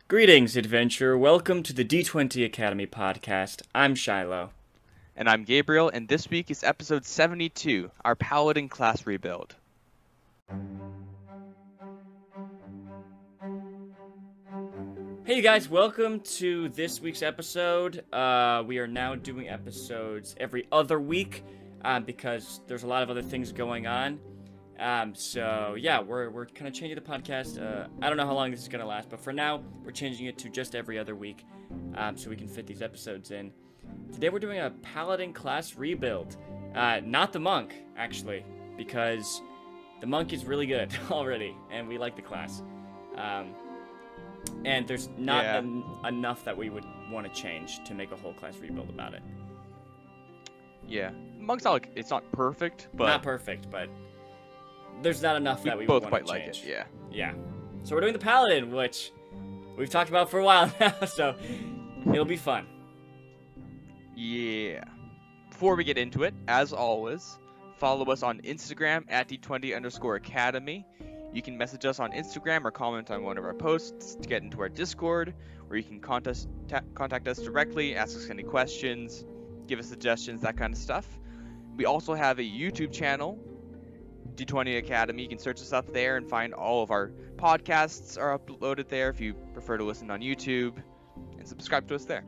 Greetings, adventurer. Welcome to the D20 Academy podcast. I'm Shiloh. And I'm Gabriel, and this week is episode 72, our Paladin class rebuild. Hey you guys, welcome to this week's episode. We are now doing episodes every other week because there's a lot of other things going on. So yeah, we're kind of changing the podcast. I don't know how long this is going to last, but for now, we're changing it to just every other week so we can fit these episodes in. Today we're doing a Paladin class rebuild. Not the monk, actually, because the monk is really good already, and we like the class. And there's not enough that we would want to change to make a whole class rebuild about it. Yeah, monk's not like, it's not perfect, but not perfect, but there's not enough that we both would quite want to like change. it. Yeah. So we're doing the Paladin, which we've talked about for a while now, so it'll be fun. Yeah. Before we get into it, as always, follow us on Instagram at D20_Academy. You can message us on Instagram or comment on one of our posts to get into our Discord, where you can contact us directly, ask us any questions, give us suggestions, that kind of stuff. We also have a YouTube channel, D20 Academy. You can search us up there and find all of our podcasts are uploaded there if you prefer to listen on YouTube, and subscribe to us there.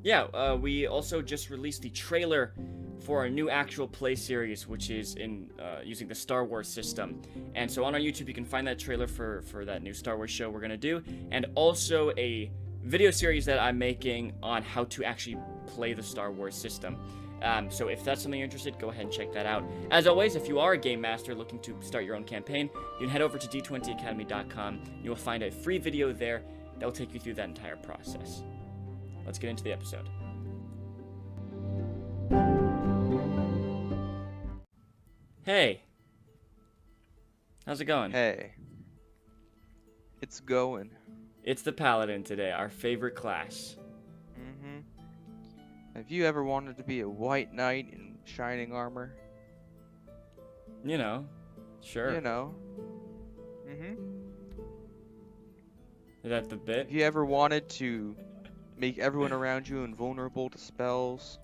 Yeah, we also just released the trailer for our new actual play series, which is in using the Star Wars system. And so on our YouTube, you can find that trailer for that new Star Wars show we're going to do, and also a video series that I'm making on how to actually play the Star Wars system. So if that's something you're interested, go ahead and check that out. As always, if you are a game master looking to start your own campaign, you can head over to d20academy.com. You will find a free video there that will take you through that entire process. Let's get into the episode. Hey. How's it going? Hey. It's going. It's the Paladin today, our favorite class. Have you ever wanted to be a white knight in shining armor? You know, sure. You know. Is that the bit? Have you ever wanted to make everyone around you invulnerable to spells?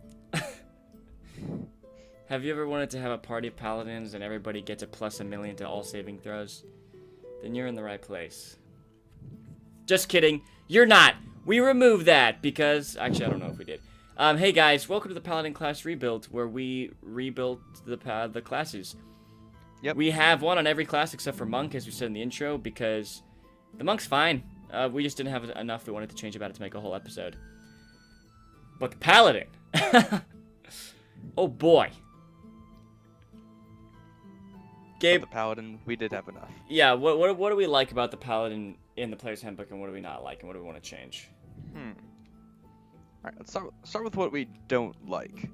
Have you ever wanted to have a party of paladins and everybody gets a +1,000,000 to all saving throws? Then you're in the right place. Just kidding. You're not. We removed that because... Actually, I don't know if we did. Hey guys, welcome to the Paladin class rebuild, where we rebuilt the classes. Yep. We have one on every class except for Monk, as we said in the intro, because the Monk's fine. We just didn't have enough we wanted to change about it to make a whole episode. But the Paladin! Oh boy. Gabe, the Paladin, we did have enough. Yeah, what do we like about the Paladin in the Player's Handbook, and what do we not like, and what do we want to change? Alright, let's start with what we don't like.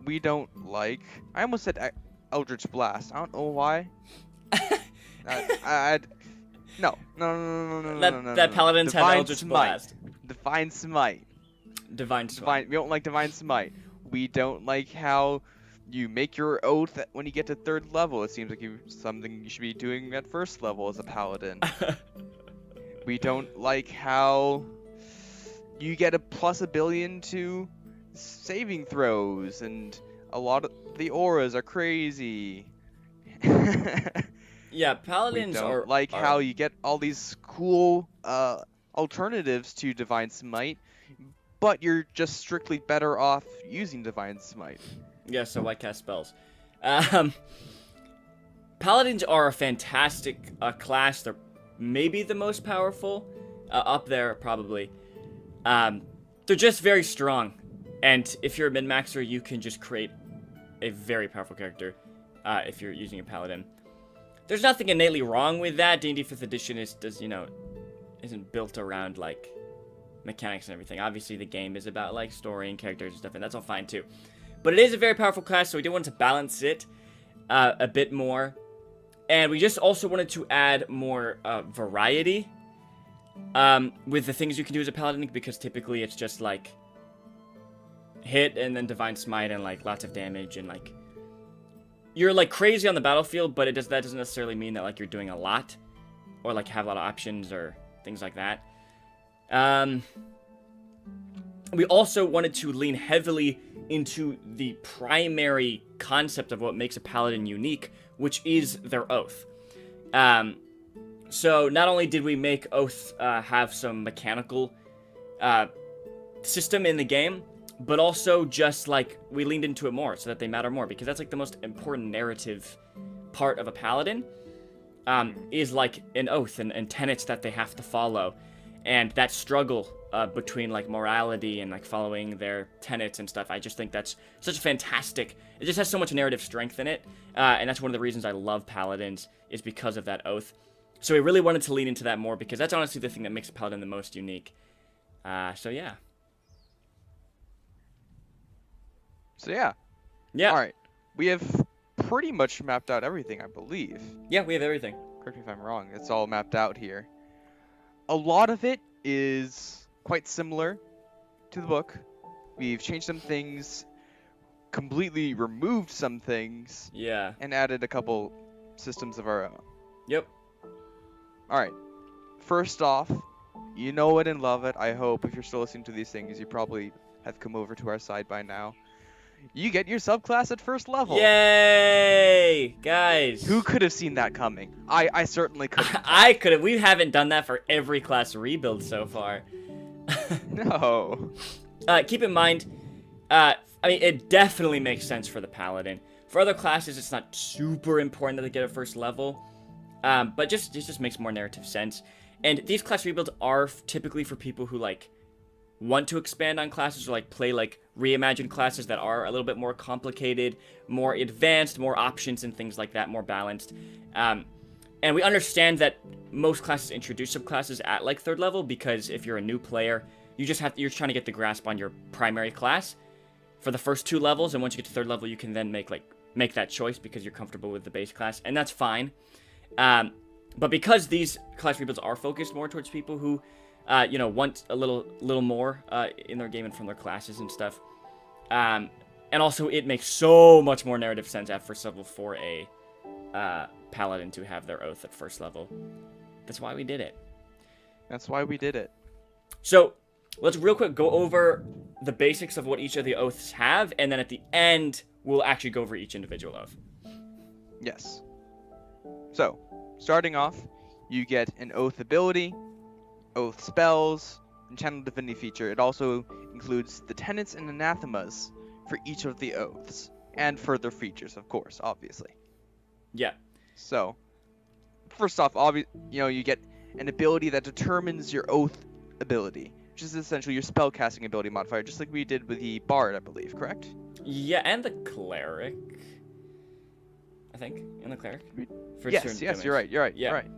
We don't like... I almost said Eldritch Blast. I don't know why. No. That Paladins have Eldritch Blast. Divine Smite. Divine Smite. We don't like Divine Smite. We don't like how you make your oath when you get to 3rd level. It seems like something you should be doing at 1st level as a Paladin. We don't like how you get a +1,billion to saving throws, and a lot of the auras are crazy. Yeah, Paladins are like how you get all these cool alternatives to Divine Smite, but you're just strictly better off using Divine Smite. Yeah, so why cast spells? Paladins are a fantastic class. They're maybe the most powerful, up there probably. They're just very strong, and if you're a min-maxer, you can just create a very powerful character if you're using a Paladin. There's nothing innately wrong with that. D&D 5th edition isn't built around like mechanics and everything. Obviously, the game is about like story and characters and stuff, and that's all fine too. But it is a very powerful class, so we did want to balance it a bit more, and we just also wanted to add more variety with the things you can do as a Paladin, because typically it's just like hit and then Divine Smite and like lots of damage, and like you're like crazy on the battlefield, but that doesn't necessarily mean that like you're doing a lot or like have a lot of options or things like that. We also wanted to lean heavily into the primary concept of what makes a paladin unique, which is their oath. So not only did we make oath have some mechanical system in the game, but also just like we leaned into it more so that they matter more, because that's like the most important narrative part of a paladin, is like an oath and tenets that they have to follow, and that struggle between like morality and like following their tenets and stuff. I just think that's such a fantastic, it just has so much narrative strength in it, and that's one of the reasons I love paladins, is because of that oath. So we really wanted to lean into that more, because that's honestly the thing that makes a paladin the most unique. So yeah. Yeah. All right. We have pretty much mapped out everything, I believe. Yeah, we have everything. Correct me if I'm wrong. It's all mapped out here. A lot of it is quite similar to the book. We've changed some things, completely removed some things, Yeah. and added a couple systems of our own. Yep. All right. First off, you know it and love it. I hope if you're still listening to these things, you probably have come over to our side by now. You get your subclass at first level. Yay! Guys. Who could have seen that coming? I certainly couldn't. I could have. We haven't done that for every class rebuild so far. No. Keep in mind, I mean, it definitely makes sense for the Paladin. For other classes, it's not super important that they get a first level, but it just makes more narrative sense. And these class rebuilds are typically for people who, like, want to expand on classes or, like, play, like, reimagined classes that are a little bit more complicated, more advanced, more options and things like that, more balanced. And we understand that most classes introduce subclasses at, like, 3rd level, because if you're a new player, you're trying to get the grasp on your primary class for the first 2 levels, and once you get to 3rd level, you can then make that choice because you're comfortable with the base class, and that's fine. But because these class rebuilds are focused more towards people who, want a little more in their game and from their classes and stuff, and also it makes so much more narrative sense at first level for a Paladin to have their oath at first level. That's why we did it. That's why we did it. So let's real quick go over the basics of what each of the oaths have, and then at the end we'll actually go over each individual oath. Yes. So, starting off, you get an oath ability, oath spells, and channel divinity feature. It also includes the tenets and anathemas for each of the oaths, and further features, of course, obviously. Yeah. So, first off, you get an ability that determines your oath ability, which is essentially your spellcasting ability modifier, just like we did with the Bard, I believe, correct? Yeah, and the Cleric, I think, and the Cleric. Yes, you're right. Yeah. You're right.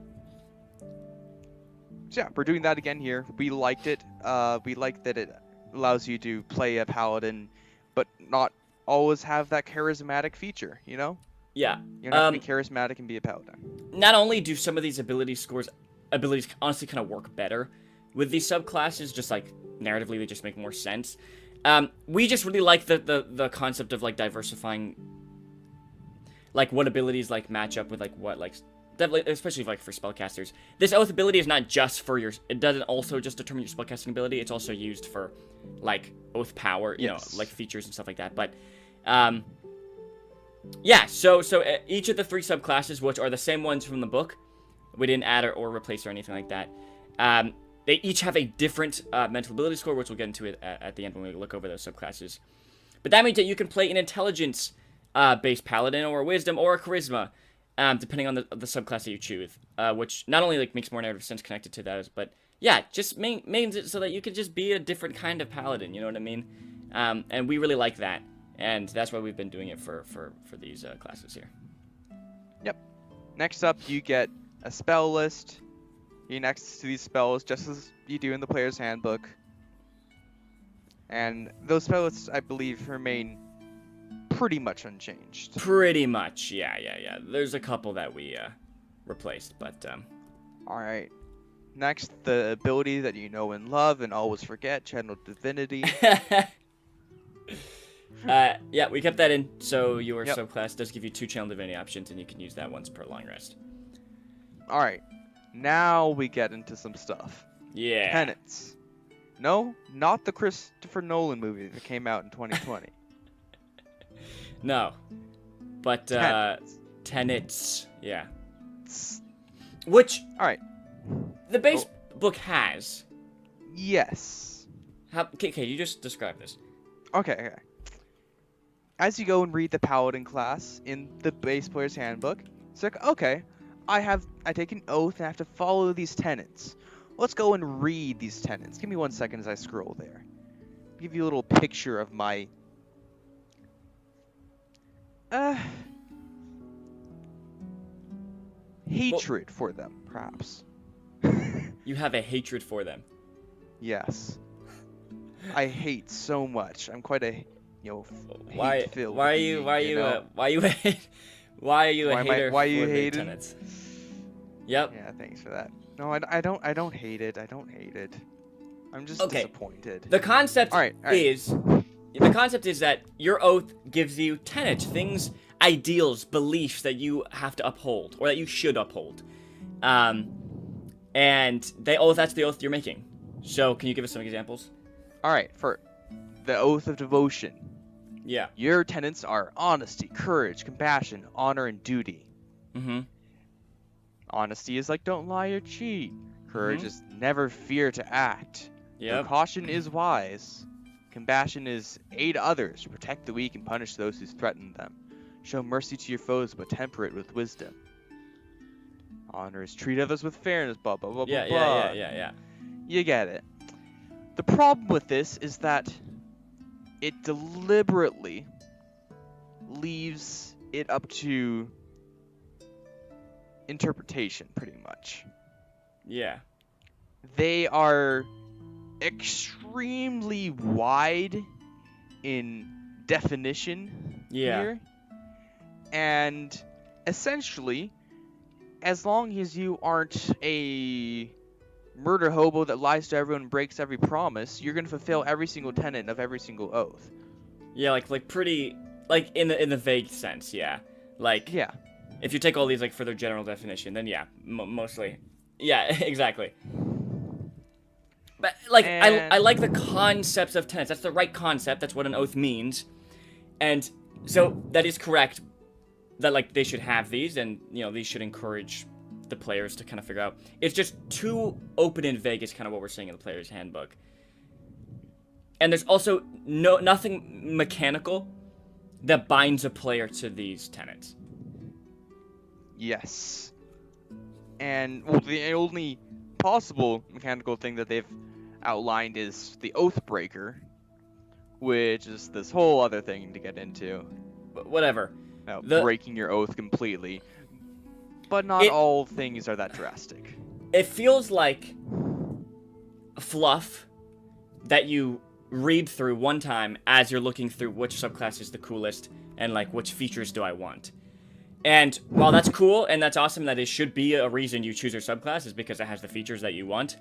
So yeah, we're doing that again here. We liked it. We like that it allows you to play a Paladin, but not always have that charismatic feature, you know? Yeah. You don't have to be charismatic and be a Paladin. Not only do some of these abilities honestly kind of work better with these subclasses, just like narratively they just make more sense. We just really like the concept of like diversifying, like what abilities like match up with like what, like especially like for spellcasters. This oath ability is not just for it doesn't also just determine your spellcasting ability. It's also used for like oath power, you know, like features and stuff like that. But yeah, so each of the 3 subclasses, which are the same ones from the book, we didn't add or replace or anything like that. They each have a different mental ability score, which we'll get into it at the end when we look over those subclasses. But that means that you can play an intelligence based Paladin, or a wisdom, or a charisma, depending on the subclass that you choose, which not only like makes more narrative sense connected to those, but yeah, just means it so that you could just be a different kind of Paladin. You know what I mean? And we really like that, and that's why we've been doing it for these classes here. Yep. Next up, you get a spell list. You next to these spells, just as you do in the player's handbook. And those spell lists, I believe, remain pretty much unchanged. Pretty much, yeah. There's a couple that we replaced, but Alright. Next, the ability that you know and love and always forget, Channel Divinity. Yeah, we kept that in, so your subclass does give you 2 Channel Divinity options, and you can use that once per long rest. Alright. Now we get into some stuff. Yeah. Tenets. No, not the Christopher Nolan movie that came out in 2020. No. But, Tenets. tenets. Yeah. Which All right. the base book has. Yes. Okay, you just describe this. Okay. As you go and read the Paladin class in the base player's handbook, it's like, okay, I take an oath and I have to follow these tenets. Let's go and read these tenets. Give me 1 second as I scroll there. Give you a little picture of my hatred for them, perhaps. You have a hatred for them. Yes. I hate so much. I'm quite a, Why hate-filled are being, you know? why are you a hater Why for you the hated? tenets? Yep. Yeah, thanks for that. No, I don't hate it. I don't hate it. I'm just disappointed. The concept All right. is that your oath gives you tenets, things, ideals, beliefs that you have to uphold or that you should uphold. And that's the oath you're making. So, can you give us some examples? All right, for the oath of devotion. Yeah. Your tenets are honesty, courage, compassion, honor, and duty. Mm-hmm. Honesty is like don't lie or cheat. Courage is never fear to act. Yep. Caution is wise. Compassion is aid others, protect the weak, and punish those who threaten them. Show mercy to your foes, but temper it with wisdom. Honor is treat others with fairness, blah, blah, blah, blah, blah. Yeah. You get it. The problem with this is that it deliberately leaves it up to interpretation, pretty much. Yeah. They are extremely wide in definition here. And essentially, as long as you aren't a murder hobo that lies to everyone and breaks every promise, you're going to fulfill every single tenet of every single oath. Yeah, like pretty, like in the vague sense, yeah. Like, yeah. If you take all these like for their general definition, then yeah, mostly. Yeah, exactly. But like, I like the concepts of tenets. That's the right concept. That's what an oath means. And so that is correct that like they should have these, and these should encourage the players to kind of figure out. It's just too open and vague is kind of what we're seeing in the player's handbook. And there's also nothing mechanical that binds a player to these tenets. Yes. And well, the only possible mechanical thing that they've outlined is the oath breaker, which is this whole other thing to get into. Whatever. Breaking your oath completely. But not all things are that drastic. It feels like fluff that you read through one time as you're looking through which subclass is the coolest and like which features do I want. And while that's cool and that's awesome, that it should be a reason you choose your subclass is because it has the features that you want.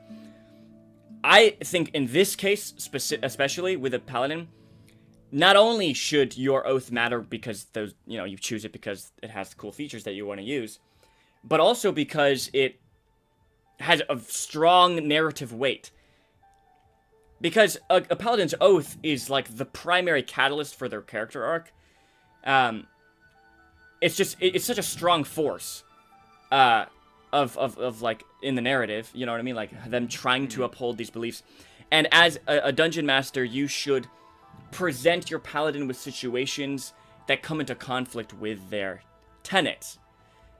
I think in this case, especially with a Paladin, not only should your oath matter because those, you choose it because it has the cool features that you want to use, but also because it has a strong narrative weight. Because a Paladin's oath is like the primary catalyst for their character arc. It's such a strong force of like in the narrative, you know what I mean? Like them trying to uphold these beliefs. And as a dungeon master, you should present your Paladin with situations that come into conflict with their tenets.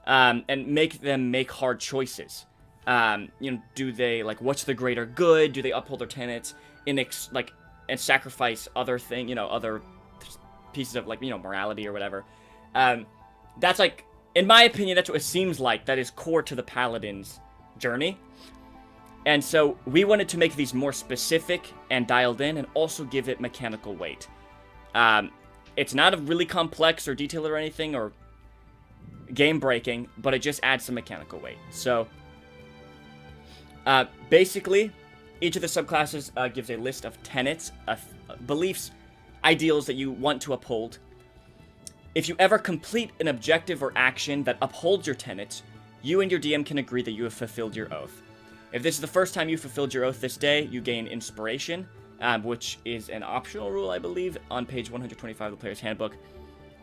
And make them make hard choices. Do they what's the greater good? Do they uphold their tenets and sacrifice other other pieces of morality or whatever? That's in my opinion, that's what it seems like. That is core to the Paladin's journey. And so we wanted to make these more specific and dialed in, and also give it mechanical weight. It's not really complex or detailed or anything or game breaking, but it just adds some mechanical weight. So basically, each of the subclasses gives a list of tenets, beliefs, ideals that you want to uphold. If you ever complete an objective or action that upholds your tenets, you and your DM can agree that you have fulfilled your oath. If this is the first time you fulfilled your oath this day, you gain inspiration, which is an optional rule, I believe, on page 125 of the player's handbook,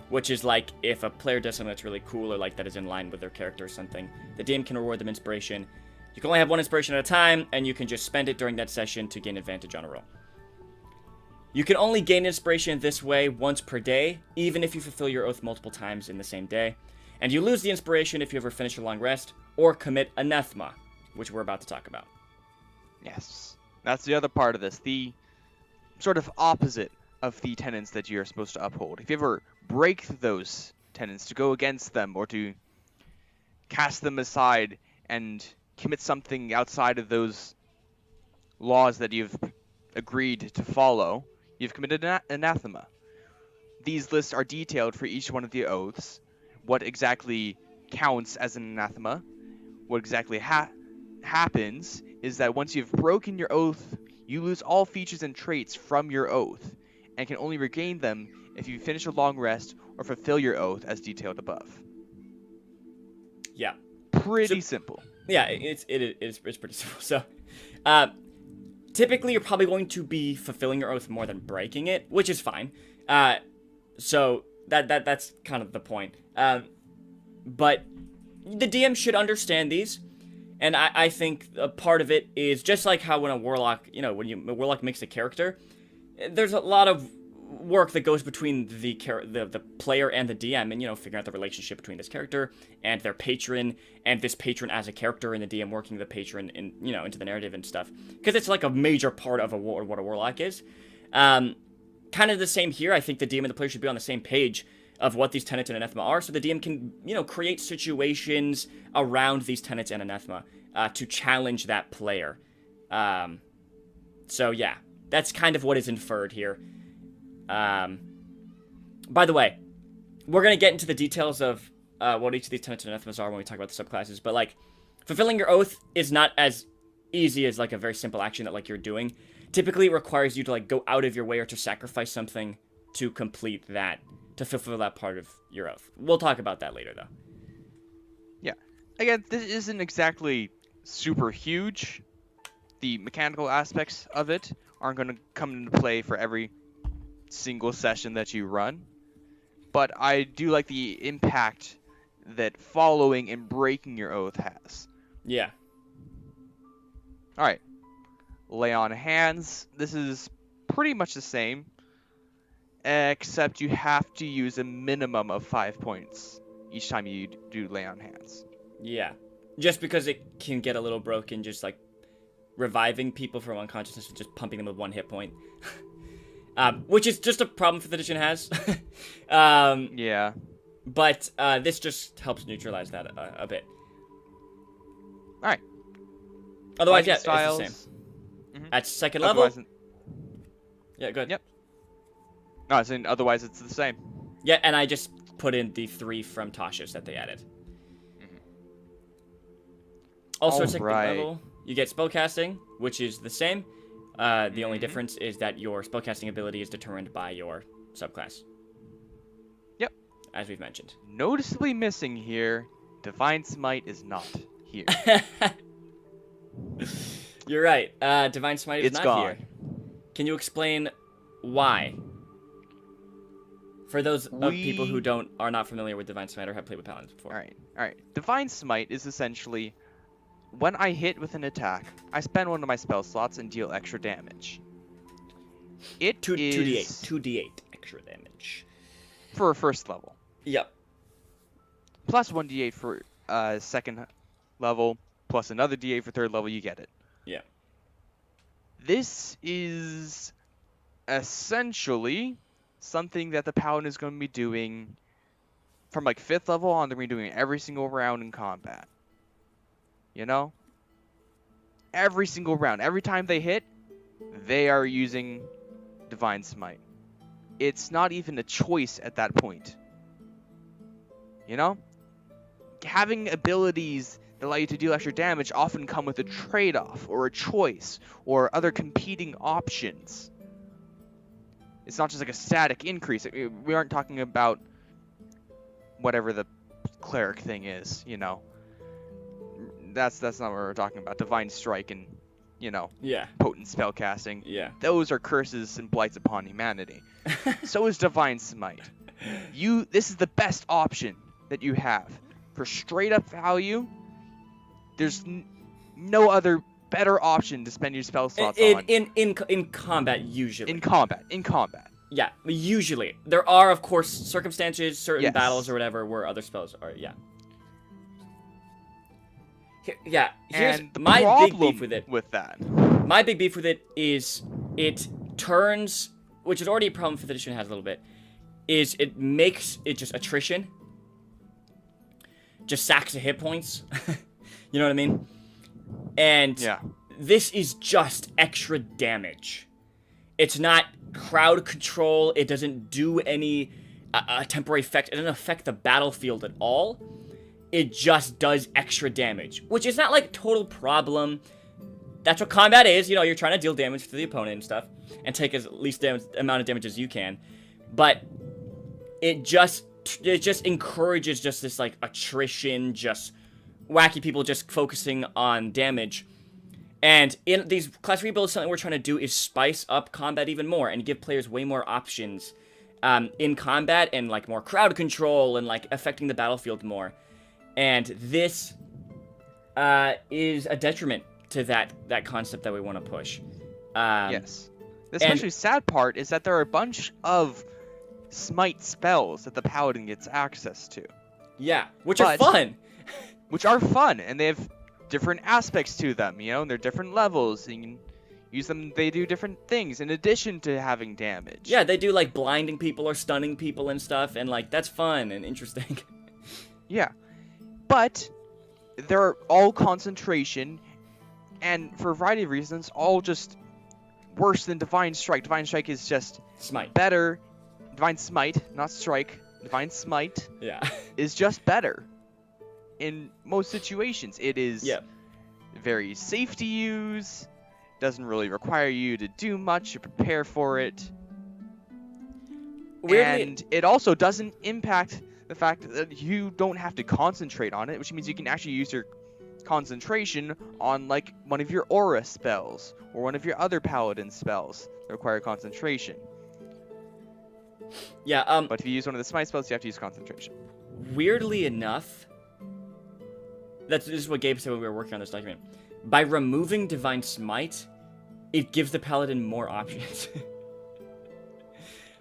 which is like if a player does something that's really cool or like that is in line with their character or something, the DM can reward them inspiration. You can only have one inspiration at a time, and you can just spend it during that session to gain advantage on a roll. You can only gain inspiration this way once per day, even if you fulfill your oath multiple times in the same day. And you lose the inspiration if you ever finish a long rest or commit anathema, which we're about to talk about. Yes. That's the other part of this. The sort of opposite of the tenets that you're supposed to uphold. If you ever break those tenets, to go against them or to cast them aside and commit something outside of those laws that you've agreed to follow, you've committed anathema. These lists are detailed for each one of the oaths, what exactly counts as an anathema, what exactly happens is that once you've broken your oath, you lose all features and traits from your oath, and can only regain them if you finish a long rest or fulfill your oath as detailed above. Yeah. Pretty simple. Yeah, it's pretty simple. So, typically you're probably going to be fulfilling your oath more than breaking it, which is fine. So that's kind of the point. But the DM should understand these, and I think a part of it is just like how when a warlock, a warlock makes a character, there's a lot of work that goes between the player and the DM, and figuring out the relationship between this character and their patron, and this patron as a character, and the DM working the patron in into the narrative and stuff, because it's like a major part of what a warlock is. Kind of the same here. I think the DM and the player should be on the same page of what these tenets and anathema are, so the DM can create situations around these tenets and anathema to challenge that player. So yeah, that's kind of what is inferred here. By the way, we're going to get into the details of what each of these tenets and anathemas are when we talk about the subclasses, but like fulfilling your oath is not as easy as like a very simple action that like you're doing. Typically it requires you to like go out of your way or to sacrifice something to complete that, to fulfill that part of your oath. We'll talk about that later though. Yeah. Again, this isn't exactly super huge. The mechanical aspects of it aren't going to come into play for every single session that you run, but I do like the impact that following and breaking your oath has. Yeah. Alright. Lay on hands. This is pretty much the same, except you have to use a minimum of 5 points each time you do lay on hands. Yeah. Just because it can get a little broken, just like reviving people from unconsciousness and just pumping them with 1 hit point. Which is just a problem 5th edition has. Yeah. But this just helps neutralize that a bit. Alright. Otherwise, yeah, styles. it's the same. At 2nd level... Yeah, good. Yep. No, I was saying otherwise it's the same. Yeah, and I just put in the 3 from Tasha's that they added. Also, at 2nd level, you get spellcasting, which is the same. The only difference is that your spellcasting ability is determined by your subclass. Yep. As we've mentioned. Noticeably missing here, Divine Smite is not here. You're right. Divine Smite is not gone. here. Can you explain why? For those of people who are not familiar with Divine Smite or have played with Paladins before. Alright. Divine Smite is essentially, when I hit with an attack, I spend one of my spell slots and deal extra damage. It 2d8 extra damage. For a 1st level. Yep. Plus 1d8 for 2nd level, plus another d8 for 3rd level, you get it. Yeah. This is essentially something that the Paladin is going to be doing from like 5th level on. They're going to be doing it every single round in combat. Every single round. Every time they hit, they are using Divine Smite. It's not even a choice at that point. Having abilities that allow you to deal extra damage often come with a trade-off or a choice or other competing options. It's not just like a static increase. We aren't talking about whatever the cleric thing is, that's not what we're talking about. Divine Strike and, Yeah. potent spell casting. Yeah. Those are curses and blights upon humanity. So is Divine Smite. This is the best option that you have for straight up value. There's no other better option to spend your spell slots on. In combat, usually. In combat. Yeah, usually. There are, of course, circumstances, certain Yes. battles or whatever where other spells are, yeah. Here's And the my problem big beef with it. with that. My big beef with it is it turns, which is already a problem 5th edition has a little bit, is it makes it just attrition. Just sacks of hit points. You know what I mean? And Yeah. this is just extra damage. It's not crowd control. It doesn't do any temporary effect. It doesn't affect the battlefield at all. It just does extra damage, which is not like total problem. That's what combat is. You're trying to deal damage to the opponent and stuff, and take as least amount of damage as you can. But it just encourages just this like attrition, just wacky people just focusing on damage. And in these class rebuilds, something we're trying to do is spice up combat even more and give players way more options in combat, and like more crowd control and like affecting the battlefield more. And this is a detriment to that concept that we want to push. Yes. The especially sad part is that there are a bunch of smite spells that the paladin gets access to. Yeah, which are fun. Which are fun, and they have different aspects to them, and they're different levels, and you can use them, they do different things in addition to having damage. Yeah, they do like blinding people or stunning people and stuff, and like that's fun and interesting. Yeah. But they're all concentration, and for a variety of reasons, all just worse than Divine Strike. Divine Strike is just Smite. better. Divine Smite, not Strike. Divine Smite is just better in most situations. It is very safe to use, doesn't really require you to do much to prepare for it. Weirdly, and it also doesn't impact the fact that you don't have to concentrate on it, which means you can actually use your concentration on like one of your aura spells or one of your other paladin spells that require concentration. Yeah, but if you use one of the smite spells, you have to use concentration. Weirdly enough, this is what Gabe said when we were working on this document. By removing Divine Smite, it gives the paladin more options.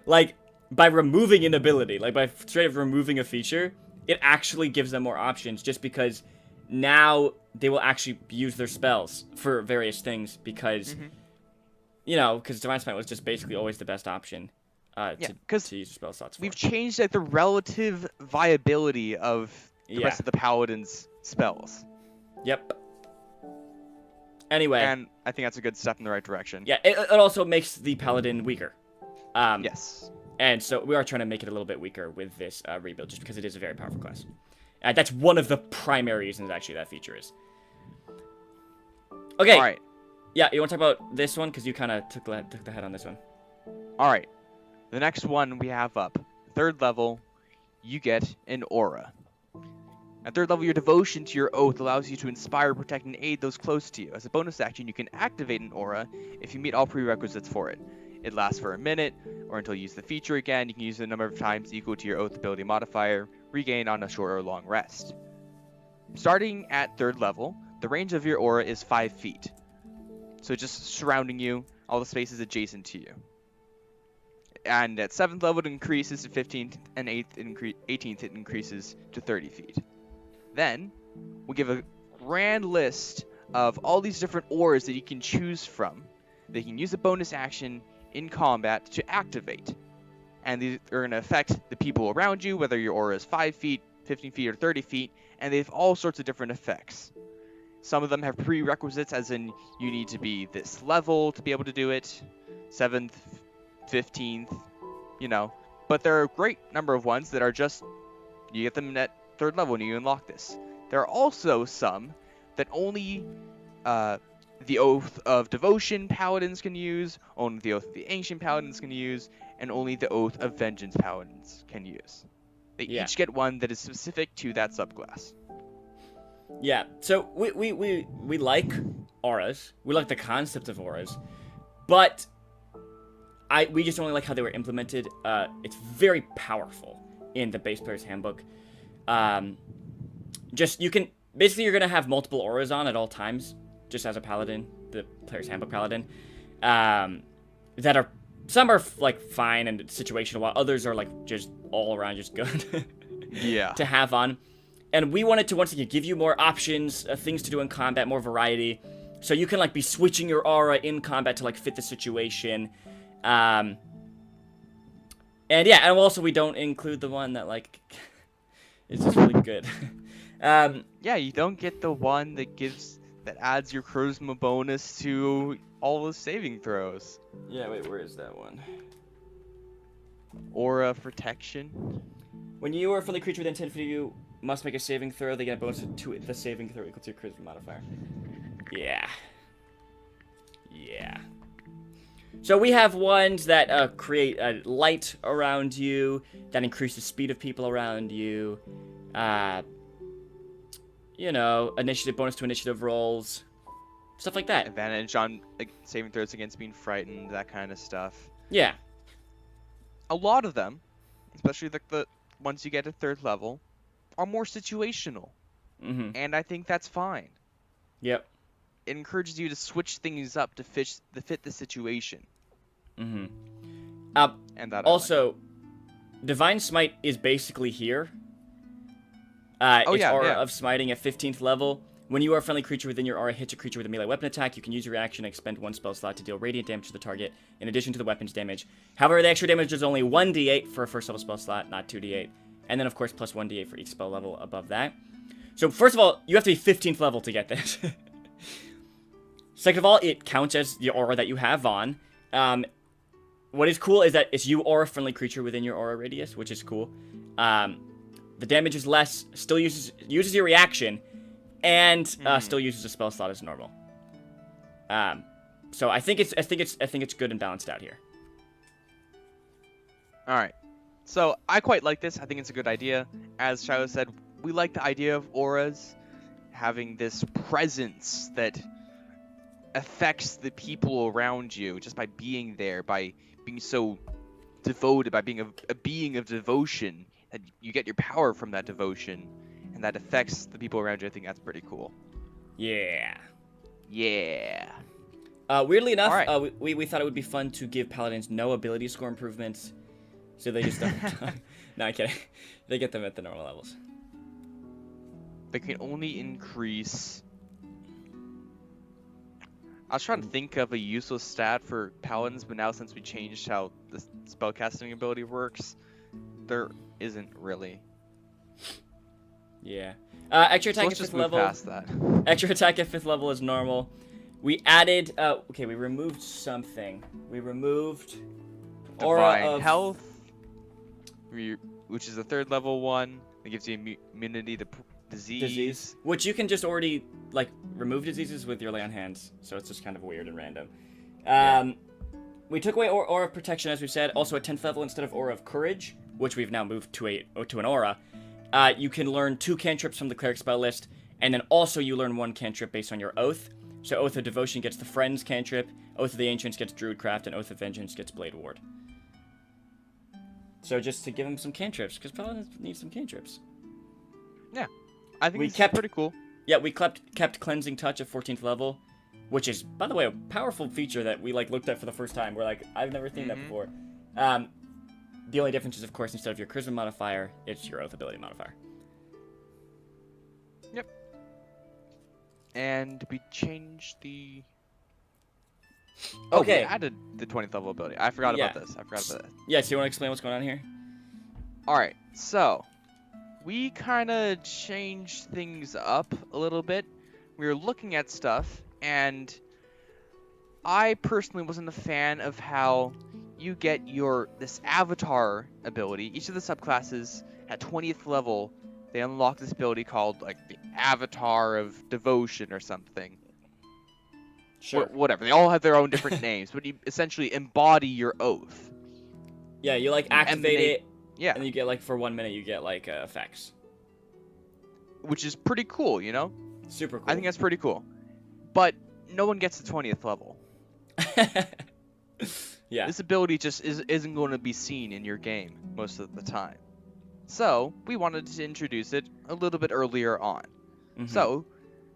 Like, by removing an ability, like by straight up removing a feature, it actually gives them more options, just because now they will actually use their spells for various things, because, because Divine Smite was just basically always the best option to use your spell slots for. We've changed like the relative viability of the rest of the paladin's spells. Yep. Anyway. And I think that's a good step in the right direction. Yeah, it also makes the paladin weaker. Yes. And so we are trying to make it a little bit weaker with this rebuild, just because it is a very powerful class. That's one of the primary reasons, actually, that feature is. Okay. All right. Yeah, you want to talk about this one? Because you kind of took the head on this one. All right. The next one we have up. 3rd level, you get an aura. At 3rd level, your devotion to your oath allows you to inspire, protect, and aid those close to you. As a bonus action, you can activate an aura if you meet all prerequisites for it. It lasts for a minute, or until you use the feature again. You can use it a number of times equal to your oath ability modifier, regain on a short or long rest. Starting at 3rd level, the range of your aura is 5 feet. So just surrounding you, all the spaces adjacent to you. And at 7th level, it increases to 15th, and 18th, it increases to 30 feet. Then, we'll give a grand list of all these different auras that you can choose from. They can use a bonus action in combat to activate. And these are going to affect the people around you, whether your aura is 5 feet, 15 feet, or 30 feet, and they have all sorts of different effects. Some of them have prerequisites, as in you need to be this level to be able to do it, 7th, 15th, But there are a great number of ones that are just, you get them at 3rd level and you unlock this. There are also some that only the Oath of Devotion paladins can use, only the Oath of the Ancient paladins can use, and only the Oath of Vengeance paladins can use. They each get one that is specific to that subclass. Yeah, so we like auras. We like the concept of auras, but we just don't really like how they were implemented. It's very powerful in the base player's handbook. Just you can basically you're gonna have multiple auras on at all times, just as a paladin, the player's handbook paladin. That are some are like fine and situational, while others are like just all around just good. Yeah. To have on. And we wanted to once again give you more options, things to do in combat, more variety, so you can like be switching your aura in combat to like fit the situation. And yeah, and also we don't include the one that like is just really good. Yeah, you don't get the one that adds your charisma bonus to all the saving throws. Yeah, wait, where is that one? Aura protection. When you are a friendly creature within 10 feet of you must make a saving throw, they get a bonus to the saving throw equal to your charisma modifier. Yeah. Yeah. So we have ones that create a light around you, that increase the speed of people around you. You know, initiative bonus to initiative rolls. Stuff like that. Advantage on saving throws against being frightened, that kind of stuff. Yeah. A lot of them, especially the once you get to 3rd level, are more situational. Mm-hmm. And I think that's fine. Yep. It encourages you to switch things up to fit the situation. Mm-hmm. And that also, Divine Smite is basically here. It's aura of smiting at 15th level. When you are a friendly creature within your aura hits a creature with a melee weapon attack, you can use your reaction and expend 1 spell slot to deal radiant damage to the target, in addition to the weapon's damage. However, the extra damage is only 1d8 for a first level spell slot, not 2d8. And then, of course, plus 1d8 for each spell level above that. So, first of all, you have to be 15th level to get this. Second of all, it counts as the aura that you have on. What is cool is that it's you or a friendly creature within your aura radius, which is cool. The damage is less, still uses your reaction, and still uses a spell slot as normal. So I think it's good and balanced out here. All right. So I quite like this. I think it's a good idea. As Shiloh said, we like the idea of auras having this presence that affects the people around you just by being there, by being so devoted, by being a being of devotion, that you get your power from that devotion, and that affects the people around you. I think that's pretty cool. Yeah. Yeah. Weirdly enough, right. we thought it would be fun to give paladins no ability score improvements, so they just don't. No, I'm kidding. They get them at the normal levels. They can only increase. I was trying to think of a useless stat for paladins, but now since we changed how the spellcasting ability works, there isn't really. Yeah. Extra attack So at let's just 5th move level. past that. Extra attack at 5th level is normal. We added. Okay, we removed something. We removed aura Divine of Health, which is the 3rd level one. It gives you immunity to disease. Which you can just already like remove diseases with your lay on hands, so it's just kind of weird and random. We took away aura of protection, as we said. Also at 10th level, instead of aura of courage, which we've now moved to an aura, you can learn 2 cantrips from the cleric spell list, and then also you learn 1 cantrip based on your oath. So Oath of Devotion gets the Friends cantrip, Oath of the Ancients gets Druidcraft, and Oath of Vengeance gets Blade Ward. So just to give them some cantrips, because paladins need some cantrips. Yeah, I think it's pretty cool. Yeah, we kept Cleansing Touch at 14th level, which is, by the way, a powerful feature that we like looked at for the first time. We're like, I've never seen that before. The only difference is, of course, instead of your Charisma modifier, it's your Oath ability modifier. Yep. And we changed the... Okay. We added the 20th level ability. I forgot about this. Yeah, so you want to explain what's going on here? Alright, so... we kind of changed things up a little bit. We were looking at stuff, and I personally wasn't a fan of how you get this avatar ability. Each of the subclasses at 20th level, they unlock this ability called like the Avatar of Devotion or something. Sure. Whatever. They all have their own different names, but you essentially embody your oath. Yeah, you like activate it. Yeah. And you get like for 1 minute you get like effects. which is pretty cool, you know? Super cool. I think that's pretty cool. But no one gets to 20th level. Yeah. This ability just isn't going to be seen in your game most of the time. So, we wanted to introduce it a little bit earlier on. Mm-hmm. So,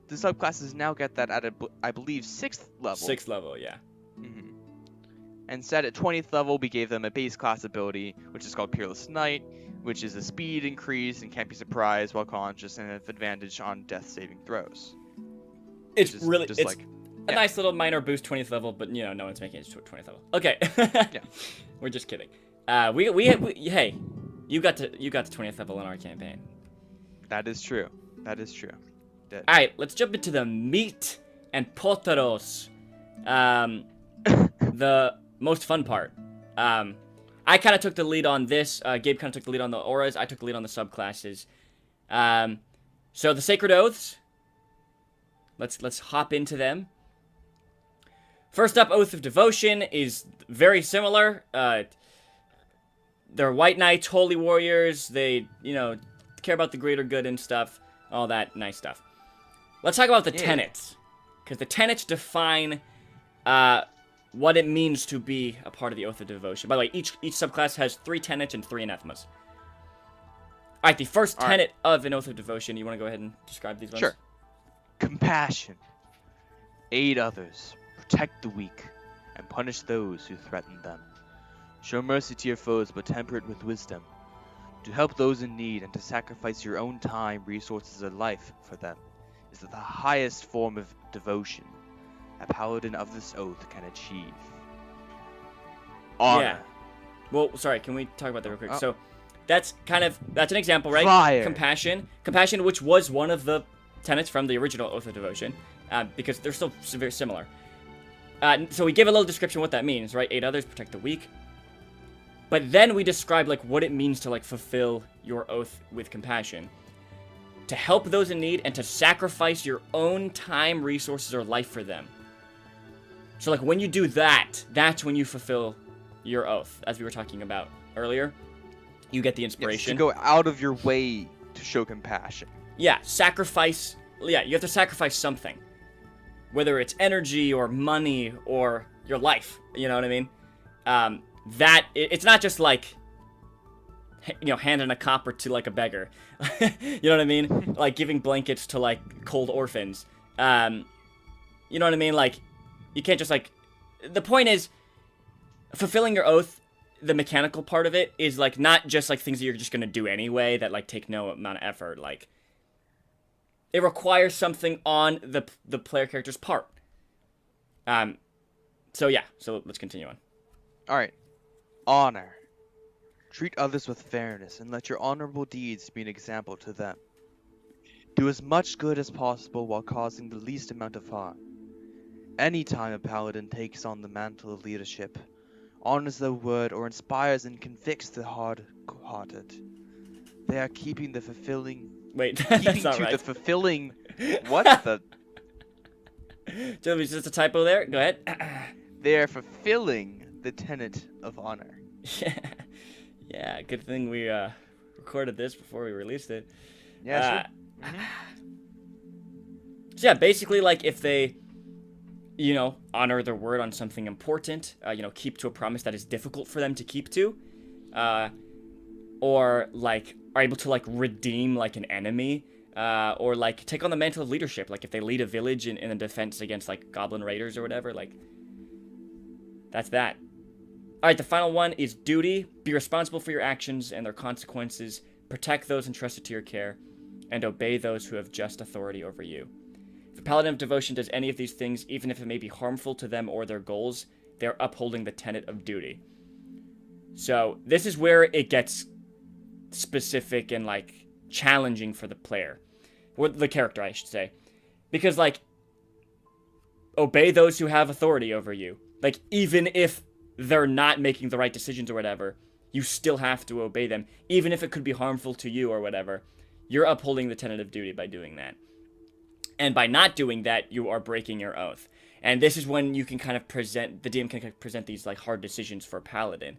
the subclasses now get that at, I believe, 6th level. 6th level, yeah. Mm-hmm. And set at 20th level, we gave them a base class ability, which is called Peerless Knight, which is a speed increase and can't be surprised while conscious and an advantage on death saving throws. It's really just it's like a nice little minor boost 20th level, but you know, no one's making it to 20th level. Okay. Yeah. We're just kidding. We hey, you got to 20th level in our campaign. That is true. That is true. All right, let's jump into the meat and potatoes. The most fun part. I kind of took the lead on this. Gabe kind of took the lead on the auras. I took the lead on the subclasses. So the Sacred Oaths. Let's hop into them. First up, Oath of Devotion is very similar. They're white knights, holy warriors. They, you know, care about the greater good and stuff. All that nice stuff. Let's talk about the tenets. Because the tenets define what it means to be a part of the Oath of Devotion. By the way, each subclass has 3 tenets and 3 anathemas. Alright, the first tenet of an Oath of Devotion. You want to go ahead and describe these ones? Sure. Compassion. Aid others. Protect the weak. And punish those who threaten them. Show mercy to your foes, but temper it with wisdom. To help those in need and to sacrifice your own time, resources, and life for them is the highest form of devotion a paladin of this oath can achieve. Honor. Yeah. Well, sorry, can we talk about that real quick? So, that's an example, right? Fire. Compassion, which was one of the tenets from the original Oath of Devotion, because they're still very similar. So we give a little description of what that means, right? Aid others, protect the weak. But then we describe, like, what it means to, like, fulfill your oath with compassion. To help those in need and to sacrifice your own time, resources, or life for them. So, like, when you do that, that's when you fulfill your oath, as we were talking about earlier. You get the inspiration. Yes, to go out of your way to show compassion. Yeah, sacrifice. Yeah, you have to sacrifice something. Whether it's energy or money or your life. You know what I mean? It's not just like, you know, handing a copper to, like, a beggar. You know what I mean? Like, giving blankets to, like, cold orphans. You know what I mean? Like, you can't just, like... The point is, fulfilling your oath, the mechanical part of it, is, like, not just, like, things that you're just gonna do anyway that, like, take no amount of effort. Like, it requires something on the player character's part. So, yeah. So, let's continue on. Alright. Honor. Treat others with fairness and let your honorable deeds be an example to them. Do as much good as possible while causing the least amount of harm. Anytime a paladin takes on the mantle of leadership, honors their word, or inspires and convicts the hard-hearted, they are keeping the fulfilling... Wait, that's not right. the fulfilling... What the... Is just a typo there? Go ahead. They are fulfilling the tenet of honor. Yeah, good thing we recorded this before we released it. Yeah, sure. So yeah, basically, like, if they, you know, honor their word on something important, you know, keep to a promise that is difficult for them to keep to, or, like, are able to, like, redeem, like, an enemy, or, like, take on the mantle of leadership, like, if they lead a village in a defense against, like, goblin raiders or whatever, like, that's that. Alright, the final one is duty. Be responsible for your actions and their consequences. Protect those entrusted to your care. And obey those who have just authority over you. If a paladin of devotion does any of these things, even if it may be harmful to them or their goals, they are upholding the tenet of duty. So, this is where it gets specific and, like, challenging for the player. Or the character, I should say. Because, like, obey those who have authority over you. Like, even if they're not making the right decisions or whatever, you still have to obey them, even if it could be harmful to you or whatever. You're upholding the tenet of duty by doing that. And by not doing that, you are breaking your oath. And this is when you can kind of present, the DM can kind of present these, like, hard decisions for Paladin.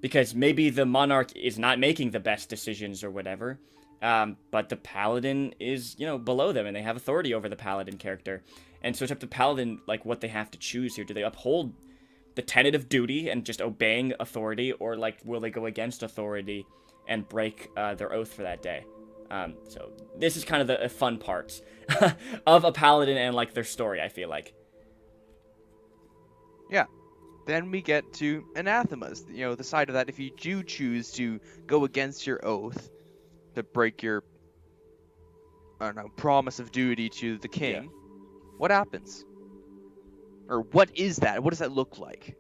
Because maybe the Monarch is not making the best decisions or whatever, But the paladin is, below them, and they have authority over the paladin character. And so it's up to paladin, like, what they have to choose here. Do they uphold the tenet of duty and just obeying authority, or, like, will they go against authority and break their oath for that day? So this is kind of the fun parts of a paladin and, like, their story, I feel like. Yeah. Then we get to anathemas. The side of that, if you do choose to go against your oath, to break your, I don't know, promise of duty to the king, Yeah. what happens? Or what is that? What does that look like?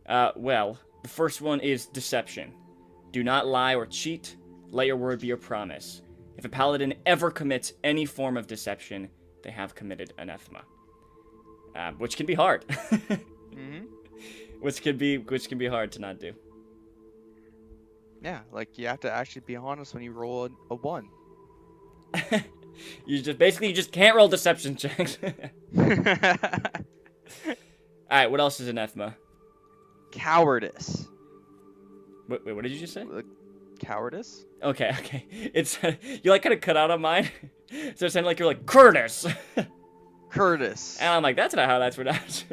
Well, the first one is deception. Do not lie or cheat. Let your word be your promise. If a paladin ever commits any form of deception, they have committed anathema. Which can be hard. Mm-hmm. Which can be hard to not do. Yeah, like you have to actually be honest when you roll a 1. You just can't roll deception checks. Alright, what else is anathema? Cowardice. Wait, what did you just say? Cowardice? Okay. It's you like kind of cut out on mine. So it sounded like you're like Curtis. Curtis. And I'm like, that's not how that's pronounced.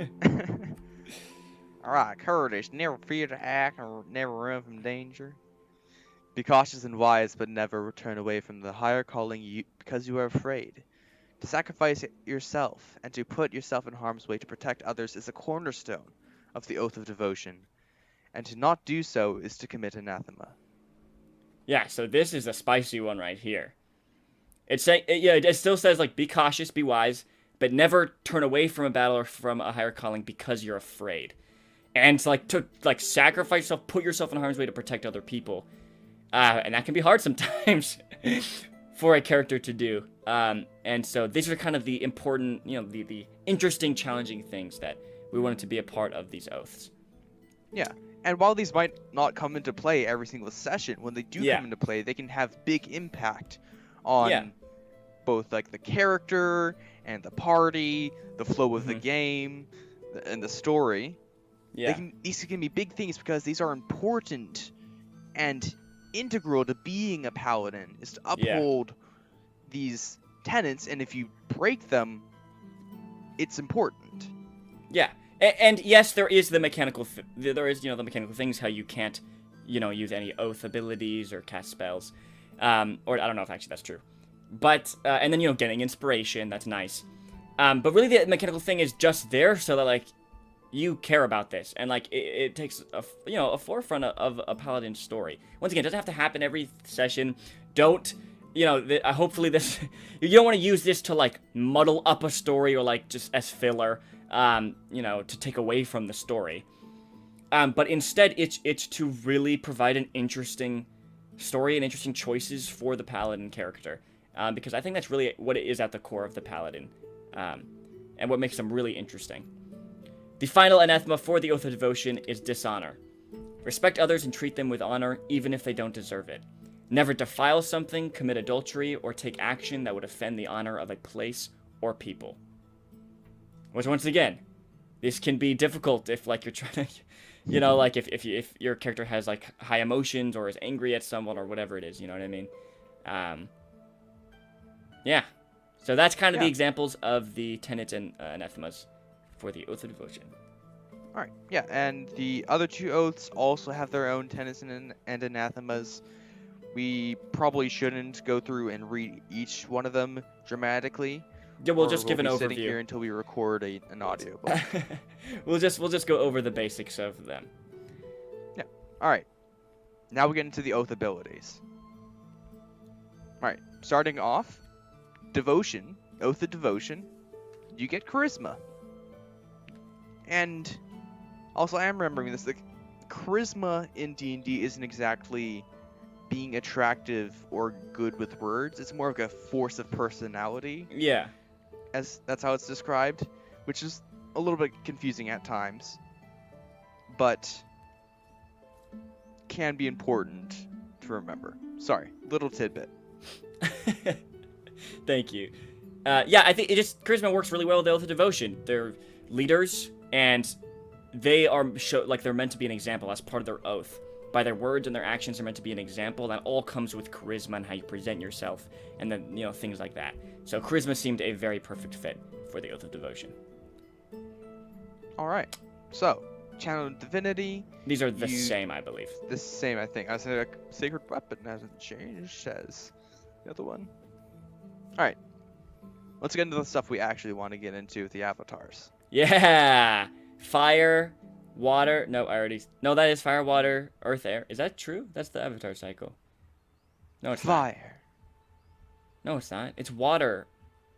Alright, Curtis. Never fear to act or never run from danger. Be cautious and wise, but never turn away from the higher calling because you are afraid. To sacrifice yourself and to put yourself in harm's way to protect others is a cornerstone of the oath of devotion, and to not do so is to commit anathema. Yeah, so this is a spicy one right here. It still says, like, be cautious, be wise, but never turn away from a battle or from a higher calling because you're afraid. And to sacrifice yourself, put yourself in harm's way to protect other people. And that can be hard sometimes for a character to do. And so these are kind of the important, the interesting, challenging things that we wanted to be a part of these oaths. Yeah, and while these might not come into play every single session, when they do come into play, they can have big impact on both like the character and the party, the flow of the game, and the story. Yeah, these can be big things because these are important and integral to being a paladin, is to uphold these tenets, and if you break them, it's important. Yeah. And yes, there is the mechanical the mechanical things, how you can't, use any oath abilities or cast spells. Or I don't know if actually that's true. But, and then, getting inspiration, that's nice. But really the mechanical thing is just there so that, like, you care about this. And, like, it takes, a forefront of a paladin story. Once again, it doesn't have to happen every session. Don't, hopefully this, you don't want to use this to, like, muddle up a story or, like, just as filler. To take away from the story. But instead, it's to really provide an interesting story and interesting choices for the paladin character. Because I think that's really what it is at the core of the paladin. And what makes them really interesting. The final anathema for the Oath of Devotion is dishonor. Respect others and treat them with honor, even if they don't deserve it. Never defile something, commit adultery, or take action that would offend the honor of a place or people. Which, once again, this can be difficult if, like, you're trying to, like, if your character has, like, high emotions or is angry at someone or whatever it is, you know what I mean? Yeah. So that's kind of the examples of the tenets and anathemas for the Oath of Devotion. Alright, yeah, and the other 2 oaths also have their own tenets and anathemas. We probably shouldn't go through and read each one of them dramatically. Yeah, we'll just give an overview. Sitting here until we record an audio book. We'll just go over the basics of them. Yeah. All right. Now we get into the oath abilities. All right. Starting off, devotion, oath of devotion. You get charisma. And also, I am remembering this. The charisma in D&D isn't exactly being attractive or good with words. It's more of a force of personality. Yeah. As that's how it's described, which is a little bit confusing at times, but can be important to remember. Sorry, little tidbit. Thank you. Yeah, I think charisma works really well with the Oath of Devotion. They're leaders, and they are they're meant to be an example as part of their oath. by their words and their actions are meant to be an example. That all comes with charisma and how you present yourself, and then things like that. So charisma seemed a very perfect fit for the Oath of Devotion. All right. So, Channel of Divinity. These are the same, I believe. The same, I think. I said a Sacred Weapon hasn't changed as the other one. All right. Let's get into the stuff we actually want to get into with the avatars. Yeah! Fire, water. No, No, that is fire, water, earth, air. Is that true? That's the avatar cycle. No, it's not. Fire. No, it's not. It's water,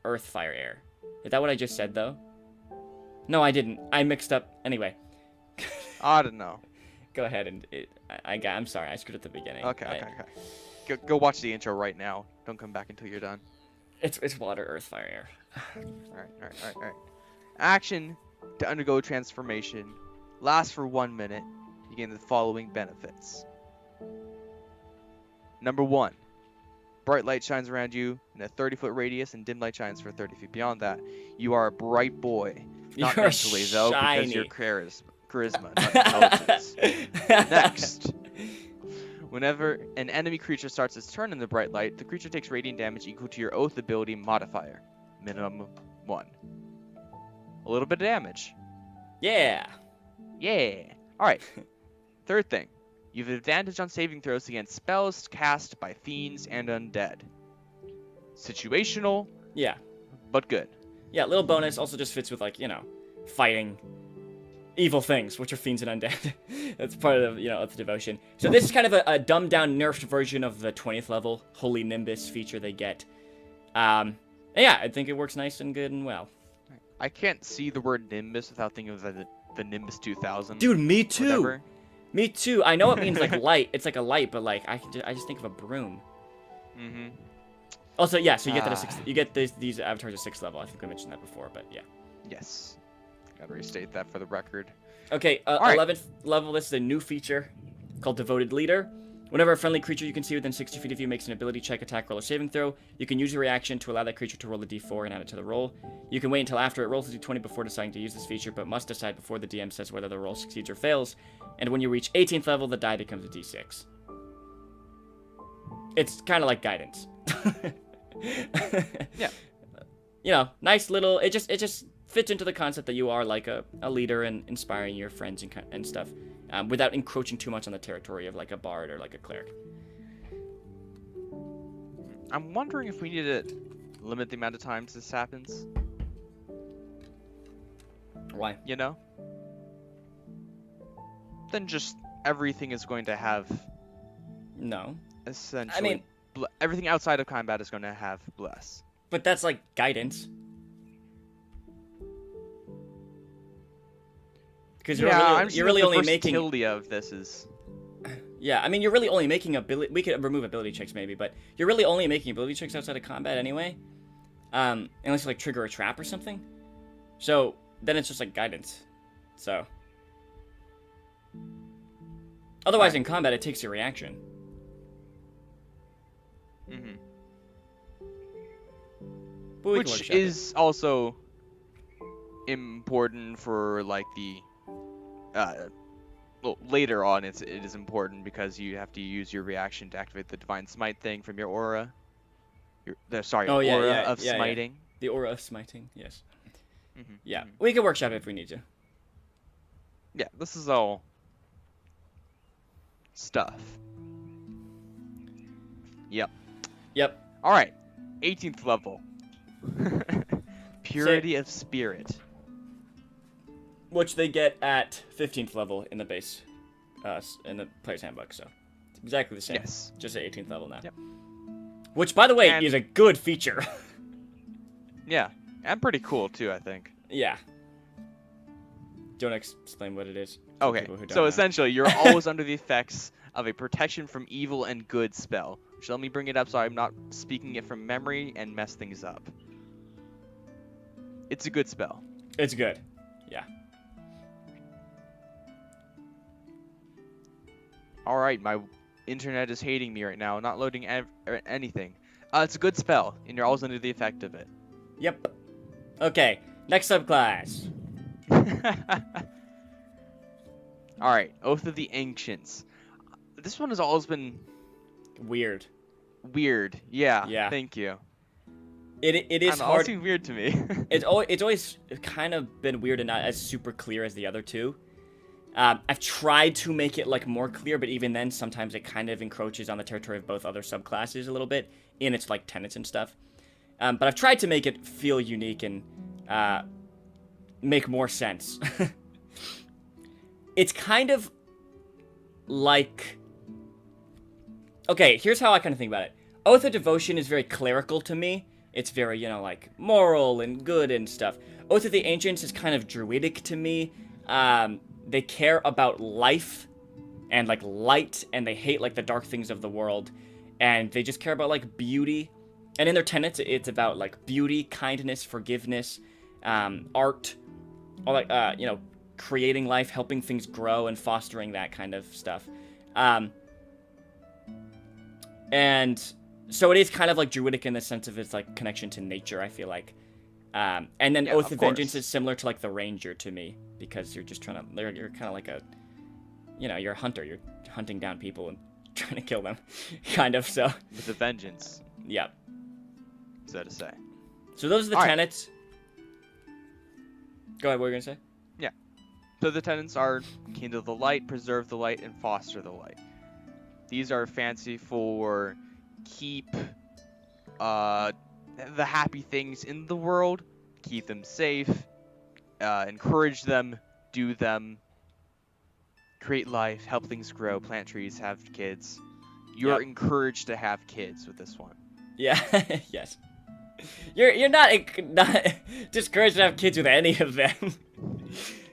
earth, fire, air. Is that what I just said, though? No, I didn't. I mixed up. Anyway. I don't know. Go ahead and... I'm sorry. I screwed at the beginning. Okay. Go watch the intro right now. Don't come back until you're done. It's water, earth, fire, air. All right. Action to undergo transformation. Lasts for 1 minute. You gain the following benefits. Number 1. Bright light shines around you in a 30-foot radius, and dim light shines for 30 feet beyond that. You are a bright boy. Not You're mentally, though, shiny. because you're charisma, not intelligence. Next. Whenever an enemy creature starts its turn in the bright light, the creature takes radiant damage equal to your Oath ability modifier. Minimum 1. A little bit of damage. Yeah. Alright. Third thing. You have advantage on saving throws against spells cast by fiends and undead. Situational. Yeah. But good. Yeah, little bonus. Also just fits with, fighting evil things, which are fiends and undead. That's part of, of the devotion. So this is kind of a dumbed-down, nerfed version of the 20th level Holy Nimbus feature they get. And yeah, I think it works nice and good and well. I can't see the word Nimbus without thinking of the Nimbus 2000. Dude, me too. Whatever. Me too. I know it means light. It's like a light, but I just think of a broom. Mm-hmm. Also, yeah. So you get that at 6th. You get these avatars at 6th level. I think I mentioned that before, but yeah. Yes. Gotta restate that for the record. Okay. Right. 11th level. This is a new feature called Devoted Leader. Whenever a friendly creature you can see within 60 feet of you makes an ability check, attack, roll, or saving throw, you can use your reaction to allow that creature to roll a d4 and add it to the roll. You can wait until after it rolls a d20 before deciding to use this feature, but must decide before the DM says whether the roll succeeds or fails. And when you reach 18th level, the die becomes a d6. It's kind of like guidance. Yeah. Nice little... It just fits into the concept that you are like a leader and inspiring your friends and stuff. Without encroaching too much on the territory of like a bard or like a cleric. I'm wondering if we need to limit the amount of times this happens. Why? Then just everything is going to have... No. Essentially... I mean... everything outside of combat is going to have bless. But that's like guidance. Because you're really only making... The versatility of this is... Yeah, I mean, you're really only making ability... We could remove ability checks, maybe, but you're really only making ability checks outside of combat anyway. Unless you, trigger a trap or something. So, then it's just, guidance. So... Otherwise, in combat, it takes your reaction. Mm-hmm. Which is also important for, the... well, later on, it is important because you have to use your reaction to activate the Divine Smite thing from your aura. Aura of smiting. Yeah. The aura of smiting, yes. Mm-hmm. Yeah, mm-hmm. we can workshop it if we need to. Yeah, this is all stuff. Yep. All right, 18th level. Purity of Spirit. Which they get at 15th level in the base, in the player's handbook, so it's exactly the same. Yes. Just at 18th level now. Yep. Which, by the way, is a good feature. Yeah, and pretty cool too, I think. Yeah. Do you want to explain what it is? Okay, so essentially, you're always under the effects of a protection from evil and good spell. Which, let me bring it up so I'm not speaking it from memory and mess things up. It's a good spell. It's good. Yeah. Alright, my internet is hating me right now, not loading anything. It's a good spell, and you're always under the effect of it. Yep. Okay, next subclass. Alright, Oath of the Ancients. This one has always been Weird. weird. Yeah. Yeah. Thank you. It I is don't know, hard. It seems weird to me. It's always kind of been weird and not as super clear as the other two. I've tried to make it like more clear, but even then, sometimes it kind of encroaches on the territory of both other subclasses a little bit in its like tenets and stuff. But I've tried to make it feel unique and make more sense. It's kind of like, okay, here's how I kind of think about it. Oath of Devotion is very clerical to me. It's very, like, moral and good and stuff. Oath of the Ancients is kind of druidic to me. They care about life and, like, light, and they hate, like, the dark things of the world. And they just care about, like, beauty. And in their tenets, it's about, like, beauty, kindness, forgiveness, art, all that, creating life, helping things grow, and fostering that kind of stuff. And so it is kind of like druidic in the sense of its like connection to nature, I feel like. And then Yeah, Oath of of Vengeance course. is similar to like the Ranger to me, because you're just trying to, you're kind of like a, you're a hunter. You're hunting down people and trying to kill them, kind of. So With a vengeance, yeah. so to say. So those are the All right. tenets. Go ahead. What were you gonna say? So the tenets are kindle the light, preserve the light, and foster the light. These are fancy for keep the happy things in the world, keep them safe, encourage them, do them, create life, help things grow, plant trees, have kids. You're Yep. encouraged to have kids with this one. Yeah. Yes. You're not discouraged to have kids with any of them.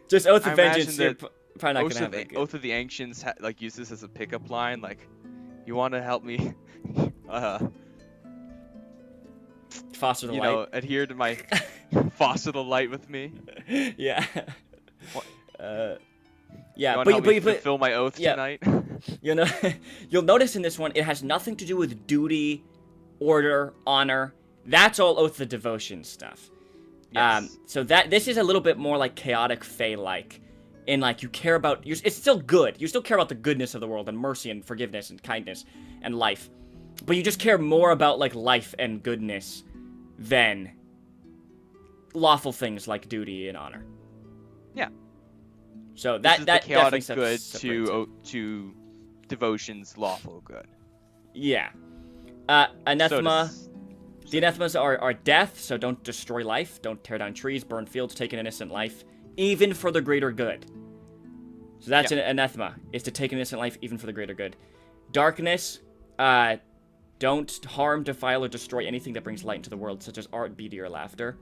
Just Oath I of imagine Vengeance, you're that probably not Oath gonna of, have a good. Oath of the Ancients like use this as a pickup line, like, you want to help me, Foster the light. adhere to my foster the light with me. Yeah. What? Yeah, You want but to help me but fulfill my oath yeah. tonight? you'll notice in this one it has nothing to do with duty, order, honor. That's all Oath of Devotion stuff. Yes. So this is a little bit more like chaotic Fey-like, in like you care about. It's still good. You still care about the goodness of the world and mercy and forgiveness and kindness and life, but you just care more about like life and goodness than lawful things like duty and honor. Yeah. So This is that the chaotic definitely good separates it. to devotion's lawful good. Yeah. So Anathema. does- The anathemas are death, so don't destroy life, don't tear down trees, burn fields, take an innocent life, even for the greater good. So that's an anathema, is to take an innocent life even for the greater good. Darkness, don't harm, defile, or destroy anything that brings light into the world, such as art, beauty, or laughter.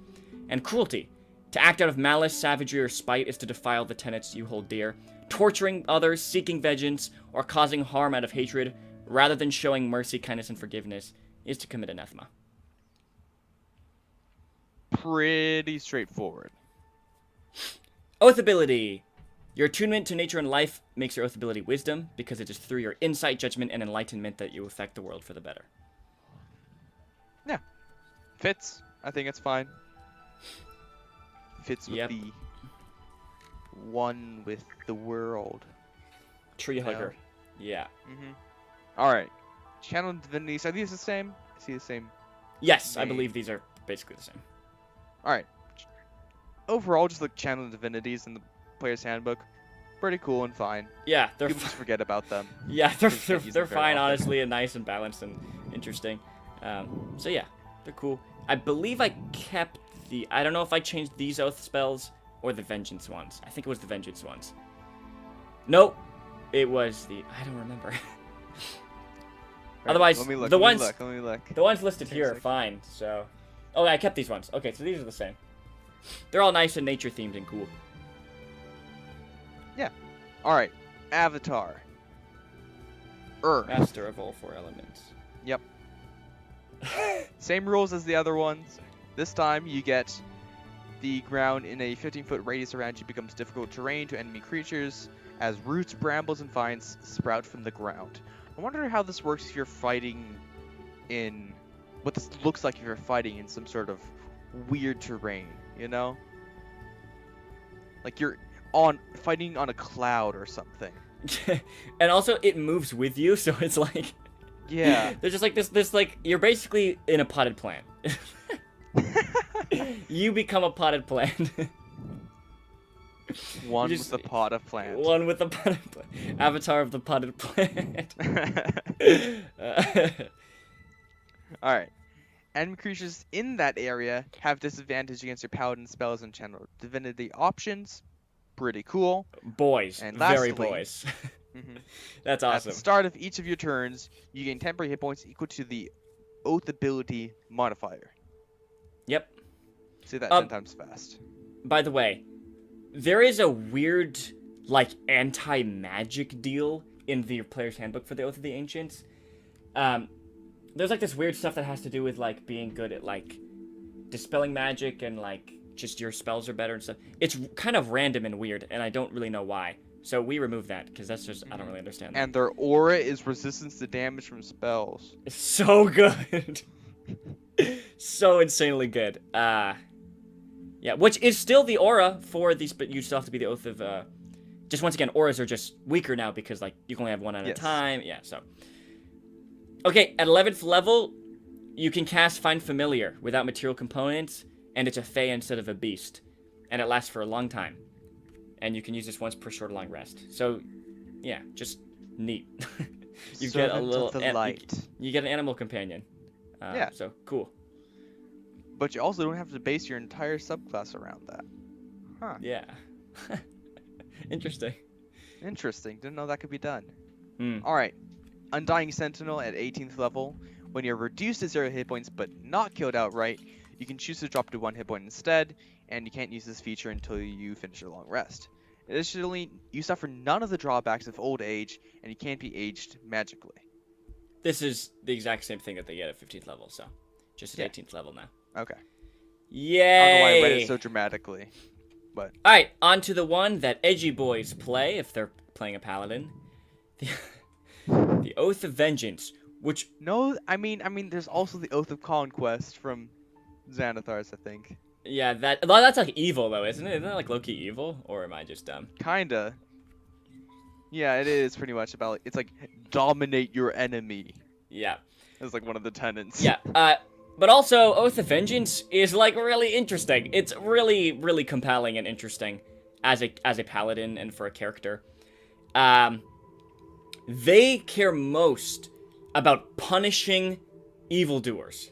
And cruelty. To act out of malice, savagery, or spite is to defile the tenets you hold dear. Torturing others, seeking vengeance, or causing harm out of hatred, rather than showing mercy, kindness, and forgiveness, is to commit anathema. Pretty straightforward. Oath ability. Your attunement to nature and life makes your oath ability wisdom, because it is through your insight, judgment, and enlightenment that you affect the world for the better. Yeah. Fits. I think it's fine. Fits with Yep. the one with the world. Tree hugger. Yeah. Alright. Channel divinities. Are these the same? I see the same. Yes, I Name. believe these are basically the same. Alright. Overall, just look channel divinities in the player's handbook. Pretty cool and fine. Yeah, they're People just forget about them. yeah, they're just can't use they're them very fine, often. honestly, and nice and balanced and interesting. So yeah, they're cool. I believe I kept the. I don't know if I changed these oath spells or the vengeance ones. I think it was the vengeance ones. Nope, it was the. I don't remember. Right, Otherwise, let me look, the let me ones look, let me look. the ones listed Take a here are sec. fine. So, oh, I kept these ones. Okay, so these are the same. They're all nice and nature themed and cool. Alright. Avatar. Earth. Master of all four elements. Yep. Same rules as the other ones. This time you get the ground in a 15-foot radius around you becomes difficult terrain to enemy creatures as roots, brambles, and vines sprout from the ground. I wonder how this works if you're fighting in what this looks like if you're fighting in some sort of weird terrain, you know? Like you're fighting on a cloud or something. And also it moves with you, so it's like Yeah. there's just like this like you're basically in a potted plant. You become a potted plant. One just- with a pot of plant. One with the potted plant. Avatar of the potted plant. Alright. Enemy creatures in that area have disadvantage against your paladin spells and channel divinity options. Pretty cool. Boys. And Very lastly- boys. Mhm. That's At awesome. the start of each of your turns, you gain temporary hit points equal to the Oath ability modifier. Yep. Say that 10 times fast. By the way, there is a weird, like, anti-magic deal in the player's handbook for the Oath of the Ancients. There's, like, this weird stuff that has to do with, like, being good at, like, dispelling magic and, like, just your spells are better and stuff. It's kind of random and weird, and I don't really know why. So we remove that, because that's just, I don't really understand that. And their aura is resistance to damage from spells. It's so good. So insanely good. Yeah, which is still the aura for these, but you still have to be the Oath of, just once again, auras are just weaker now because, like, you can only have one at a Yes. time. Yeah, so. Okay, at 11th level, you can cast Find Familiar without material components, and it's a Fey instead of a Beast. And it lasts for a long time. And you can use this once per short or long rest. So, yeah, just neat. You get a Servant little, of the light. you get an animal companion. Yeah. So, cool. But you also don't have to base your entire subclass around that. Huh. Yeah. Interesting. Interesting. Didn't know that could be done. Hmm. Alright. Undying Sentinel at 18th level. When you're reduced to 0 hit points but not killed outright, you can choose to drop to 1 hit point instead, and you can't use this feature until you finish your long rest. Additionally, you suffer none of the drawbacks of old age, and you can't be aged magically. This is the exact same thing that they get at 15th level, so just at Yeah. 18th level now. Okay. Yay! I don't know why I read it so dramatically. But Alright, on to the one that edgy boys play if they're playing a paladin. The Oath of Vengeance, which no, I mean, there's also the Oath of Conquest from Xanathar's, I think. yeah, that's like evil though, isn't it? Isn't that like low-key evil? Or am I just dumb? Kinda. Yeah, it is pretty much about, it's like, dominate your enemy. Yeah. It's like one of the tenets. Yeah, but also, Oath of Vengeance is, like, really interesting. It's really, really compelling and interesting as a paladin and for a character. They care most about punishing evildoers.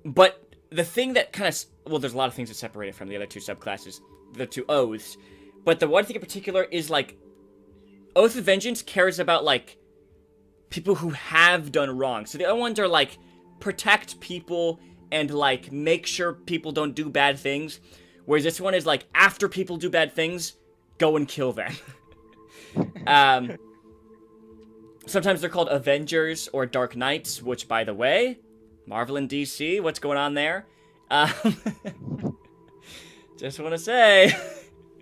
But the thing that kind of... Well, there's a lot of things that separate it from the other two subclasses, the two oaths. But the one thing in particular is, like, Oath of Vengeance cares about, like, people who have done wrong. So the other ones are, like, protect people and, like, make sure people don't do bad things. Whereas this one is, like, after people do bad things, go and kill them. Sometimes they're called Avengers or Dark Knights, which, by the way, Marvel and DC, what's going on there? Just want to say.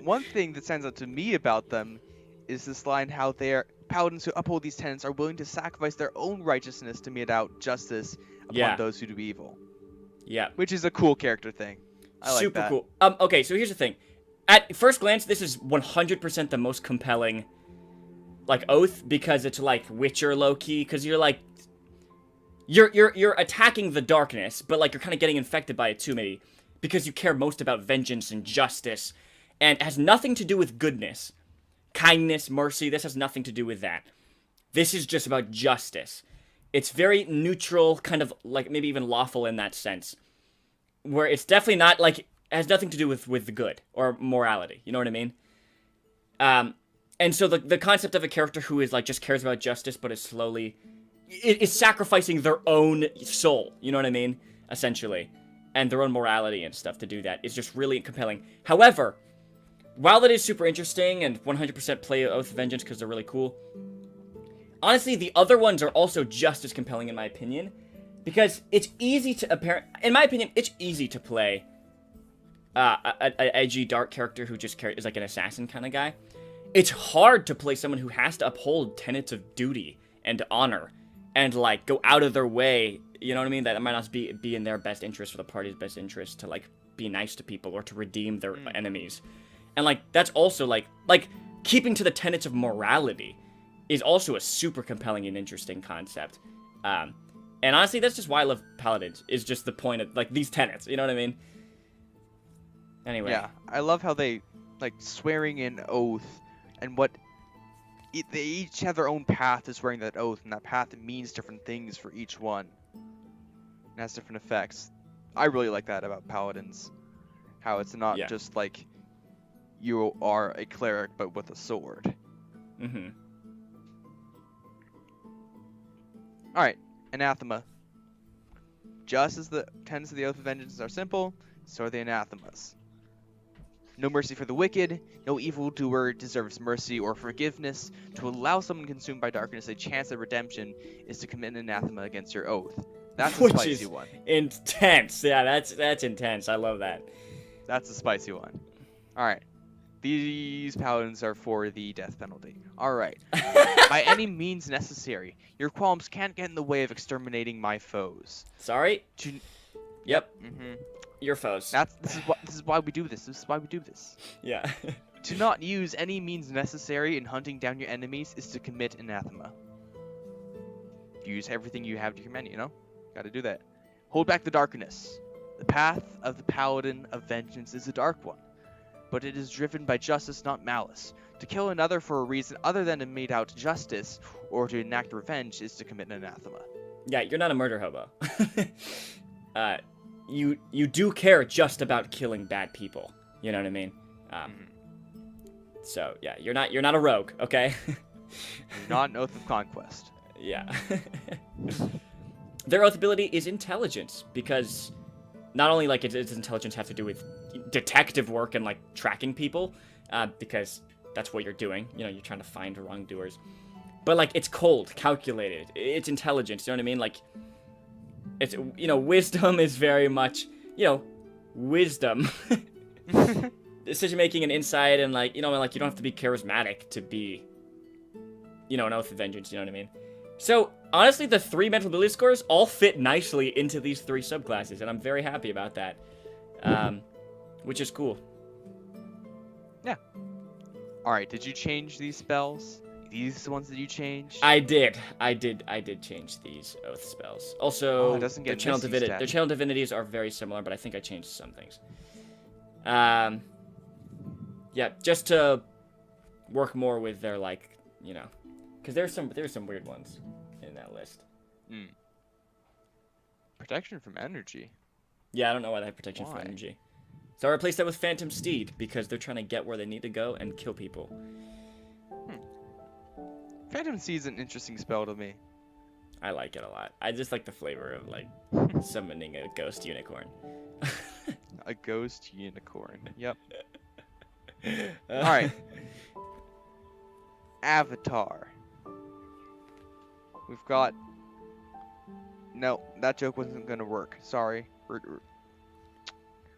One thing that stands out to me about them is this line how they're paladins who uphold these tenets are willing to sacrifice their own righteousness to mete out justice upon Yeah. those who do evil. Yeah. Which is a cool character thing. I like Super that. cool. Okay, so here's the thing. At first glance, this is 100% the most compelling, like, oath, because it's like Witcher low-key, because you're like, you're attacking the darkness, but like you're kind of getting infected by it too, maybe, because you care most about vengeance and justice, and it has nothing to do with goodness, kindness, mercy. This has nothing to do with that. This is just about justice. It's very neutral, kind of like maybe even lawful in that sense, where it's definitely not like it has nothing to do with the good or morality. You know what I mean? And so the concept of a character who is like just cares about justice, but is slowly is sacrificing their own soul. You know what I mean? Essentially, and their own morality and stuff to do that is just really compelling. However, while that is super interesting and 100% play Oath of Vengeance because they're really cool, honestly, the other ones are also just as compelling in my opinion, because it's easy to in my opinion, it's easy to play an edgy dark character who just is like an assassin kind of guy. It's hard to play someone who has to uphold tenets of duty and honor and like go out of their way. You know what I mean? That might not be in their best interest or the party's best interest to like be nice to people or to redeem their enemies. And like that's also like keeping to the tenets of morality is also a super compelling and interesting concept. And honestly, that's just why I love Paladins, is just the point of, like, these tenets, you know what I mean? Anyway. Yeah, I love how they, like, swearing an oath, and what, they each have their own path to swearing that oath, and that path means different things for each one. It has different effects. I really like that about Paladins. How it's not just, like, you are a cleric, but with a sword. Mm-hmm. Alright, Anathema. Just as the tenets of the Oath of Vengeance are simple, so are the Anathemas. No mercy for the wicked, no evildoer deserves mercy or forgiveness. To allow someone consumed by darkness a chance at redemption is to commit an anathema against your oath. That's a spicy one. Intense. Yeah, that's intense. I love that. That's a spicy one. Alright. These paladins are for the death penalty. Alright. By any means necessary, your qualms can't get in the way of exterminating my foes. Sorry? Yep. Mm-hmm. Your foes. This is why we do this. This is why we do this. Yeah. To not use any means necessary in hunting down your enemies is to commit anathema. Use everything you have to your menu, you know? Gotta do that. Hold back the darkness. The path of the paladin of vengeance is a dark one, but it is driven by justice, not malice. To kill another for a reason other than to mete out justice or to enact revenge is to commit an anathema. Yeah, you're not a murder hobo. You do care just about killing bad people. You know what I mean? So yeah, you're not a rogue, okay? You're not an Oath of Conquest. Yeah. Their oath ability is intelligence, because not only like its intelligence has to do with detective work and like tracking people, because that's what you're doing. You know, you're trying to find wrongdoers. But like it's cold, calculated. It's intelligence. You know what I mean? Like it's, you know, wisdom is very much, you know, wisdom. Decision making and insight, and like, you know, like you don't have to be charismatic to be, you know, an Oath of Vengeance. You know what I mean? So honestly, the 3 mental ability scores all fit nicely into these 3 subclasses, and I'm very happy about that, which is cool. Yeah. All right. Did you change these spells? These the ones that you changed? I did change these oath spells. Also, it doesn't get their channel divinities are very similar, but I think I changed some things. Yeah, just to work more with their, like, you know, because there's some weird ones in that list. Protection from energy. Yeah, I don't know why they have protection from energy. So I replaced that with Phantom Steed, because they're trying to get where they need to go and kill people. Phantom Steed is an interesting spell to me. I like it a lot. I just like the flavor of, like, summoning a ghost unicorn. A ghost unicorn. Yep. Alright. Avatar. We've got... No, that joke wasn't going to work. Sorry.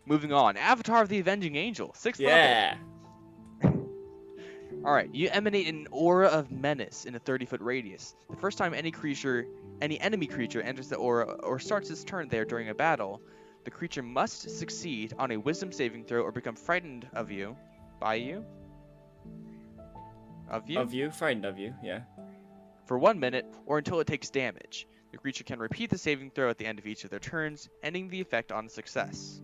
Moving on. Avatar of the Avenging Angel. 6th level. Yeah. Alright, you emanate an aura of menace in a 30-foot radius. The first time any enemy creature enters the aura or starts its turn there during a battle, the creature must succeed on a wisdom saving throw or become frightened of you. By you? Of you? Of you? Frightened of you, yeah. For 1 minute, or until it takes damage. The creature can repeat the saving throw at the end of each of their turns, ending the effect on success.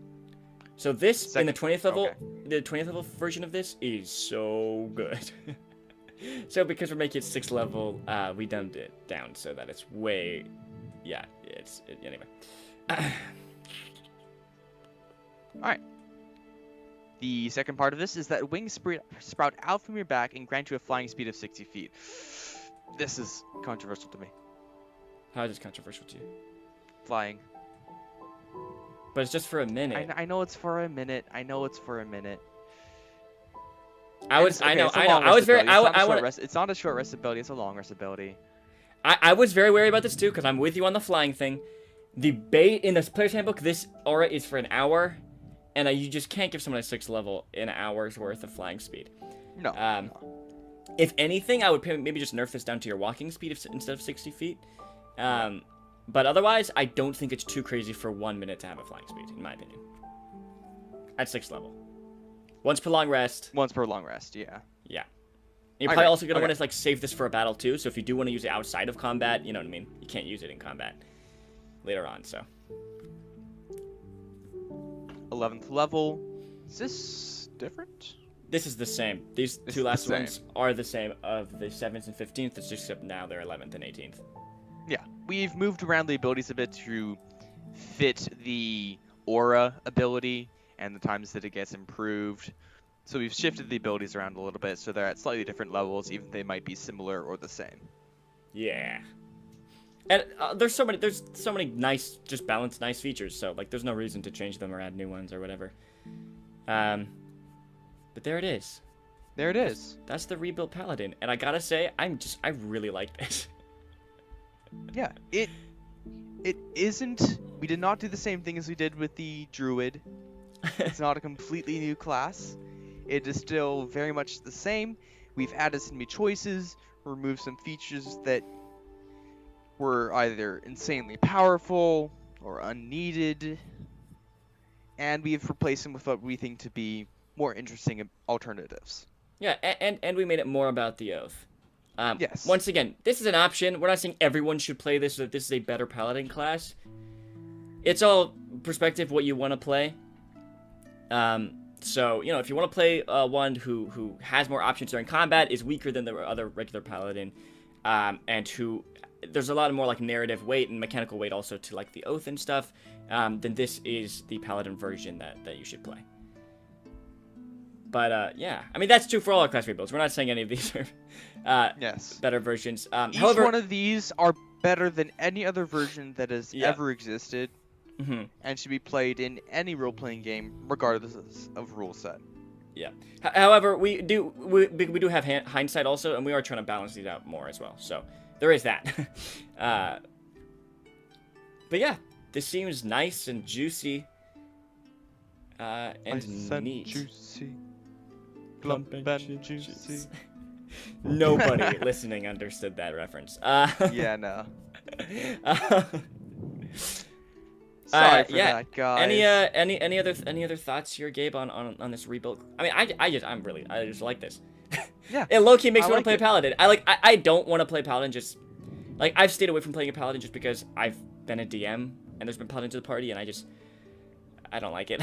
So this, in the 20th level, okay. The 20th level version of this is so good. So because we're making it 6th level, we dumbed it down so that it's way, yeah, anyway. Alright. The second part of this is that wings sprout out from your back and grant you a flying speed of 60 feet. This is controversial to me. How is this controversial to you? Flying. But it's just for a minute. I know it's for a minute. I know it's for a minute. It's not a short rest ability. It's a long rest ability. I was very wary about this too, because I'm with you on the flying thing. The bait in the player's handbook, this aura is for an hour, and you just can't give someone a 6th level an hour's worth of flying speed. No. If anything, I would maybe just nerf this down to your walking speed instead of 60 feet. But otherwise, I don't think it's too crazy for 1 minute to have a flying speed, in my opinion. At 6th level. Once per long rest. Once per long rest, yeah. Yeah. You're probably also gonna Okay. want to like save this for a battle too. So if you do want to use it outside of combat, you know what I mean. You can't use it in combat later on. So 11th level. Is this different? this is the same. These This two is the last same. ones are the same of the 7th and 15th. It's just except now they're 11th and 18th. Yeah, we've moved around the abilities a bit to fit the aura ability and the times that it gets improved. So we've shifted the abilities around a little bit so they're at slightly different levels, even if they might be similar or the same. Yeah. And there's so many nice, just balanced, nice features. So like, there's no reason to change them or add new ones or whatever. But there it is. There it is. That's the rebuilt Paladin, and I gotta say, I really like this. Yeah, it isn't. We did not do the same thing as we did with the Druid. It's not a completely new class. It is still very much the same. We've added some new choices, removed some features that were either insanely powerful or unneeded, and we've replaced them with what we think to be more interesting alternatives. Yeah, and we made it more about the oath. Yes. Once again, this is an option. We're not saying everyone should play this or that this is a better Paladin class. It's all perspective what you want to play. So, you know, if you want to play one who has more options during combat, is weaker than the other regular Paladin, and who there's a lot more like narrative weight and mechanical weight also to like the oath and stuff, then this is the Paladin version that you should play. But yeah, I mean that's true for all our class rebuilds. We're not saying any of these are Yes. better versions. Each However, one of these are better than any other version that has Yeah. ever existed, and should be played in any role-playing game, regardless of rule set. yeah. However, we do have hindsight also, and we are trying to balance these out more as well. So there is that. But yeah, this seems nice and juicy, and Nice and neat. juicy. Plump and juicy. Nobody listening understood that reference. Yeah, no. uh, Sorry for yeah. that, guys. Any other thoughts here, Gabe, on this rebuild? I mean, I just like this. Yeah, It low key makes I me want like to play it. Paladin. I don't want to play Paladin just like I've stayed away from playing a Paladin just because I've been a DM and there's been Paladin to the party and I don't like it.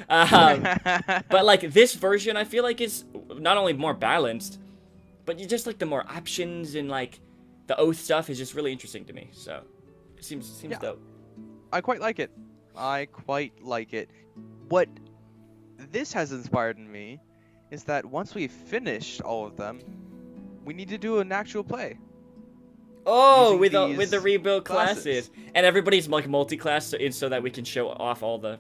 But like this version, I feel like is not only more balanced, but you just like the more options and like the oath stuff is just really interesting to me. So it seems Yeah. dope. I quite like it. I quite like it. What this has inspired in me is that once we've finished all of them, we need to do an actual play. Oh, using with the these rebuild classes. classes, and everybody's like multi-class so that we can show off all the.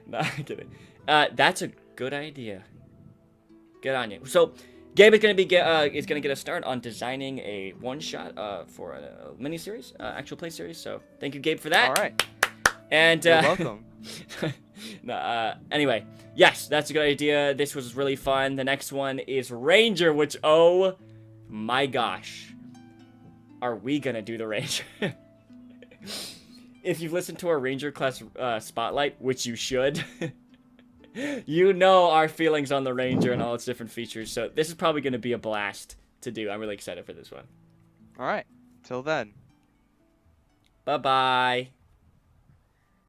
No, I'm kidding. That's a good idea. Good on you. So, Gabe is gonna get a start on designing a one-shot for a mini-series, actual play series. So, thank you, Gabe, for that. All right. And You're welcome. no, anyway, yes, that's a good idea. This was really fun. The next one is Ranger, which oh my gosh, are we gonna do the Ranger? If you've listened to our Ranger class spotlight, which you should, you know our feelings on the Ranger and all its different features. So this is probably gonna be a blast to do. I'm really excited for this one. All right. Till then. Bye bye.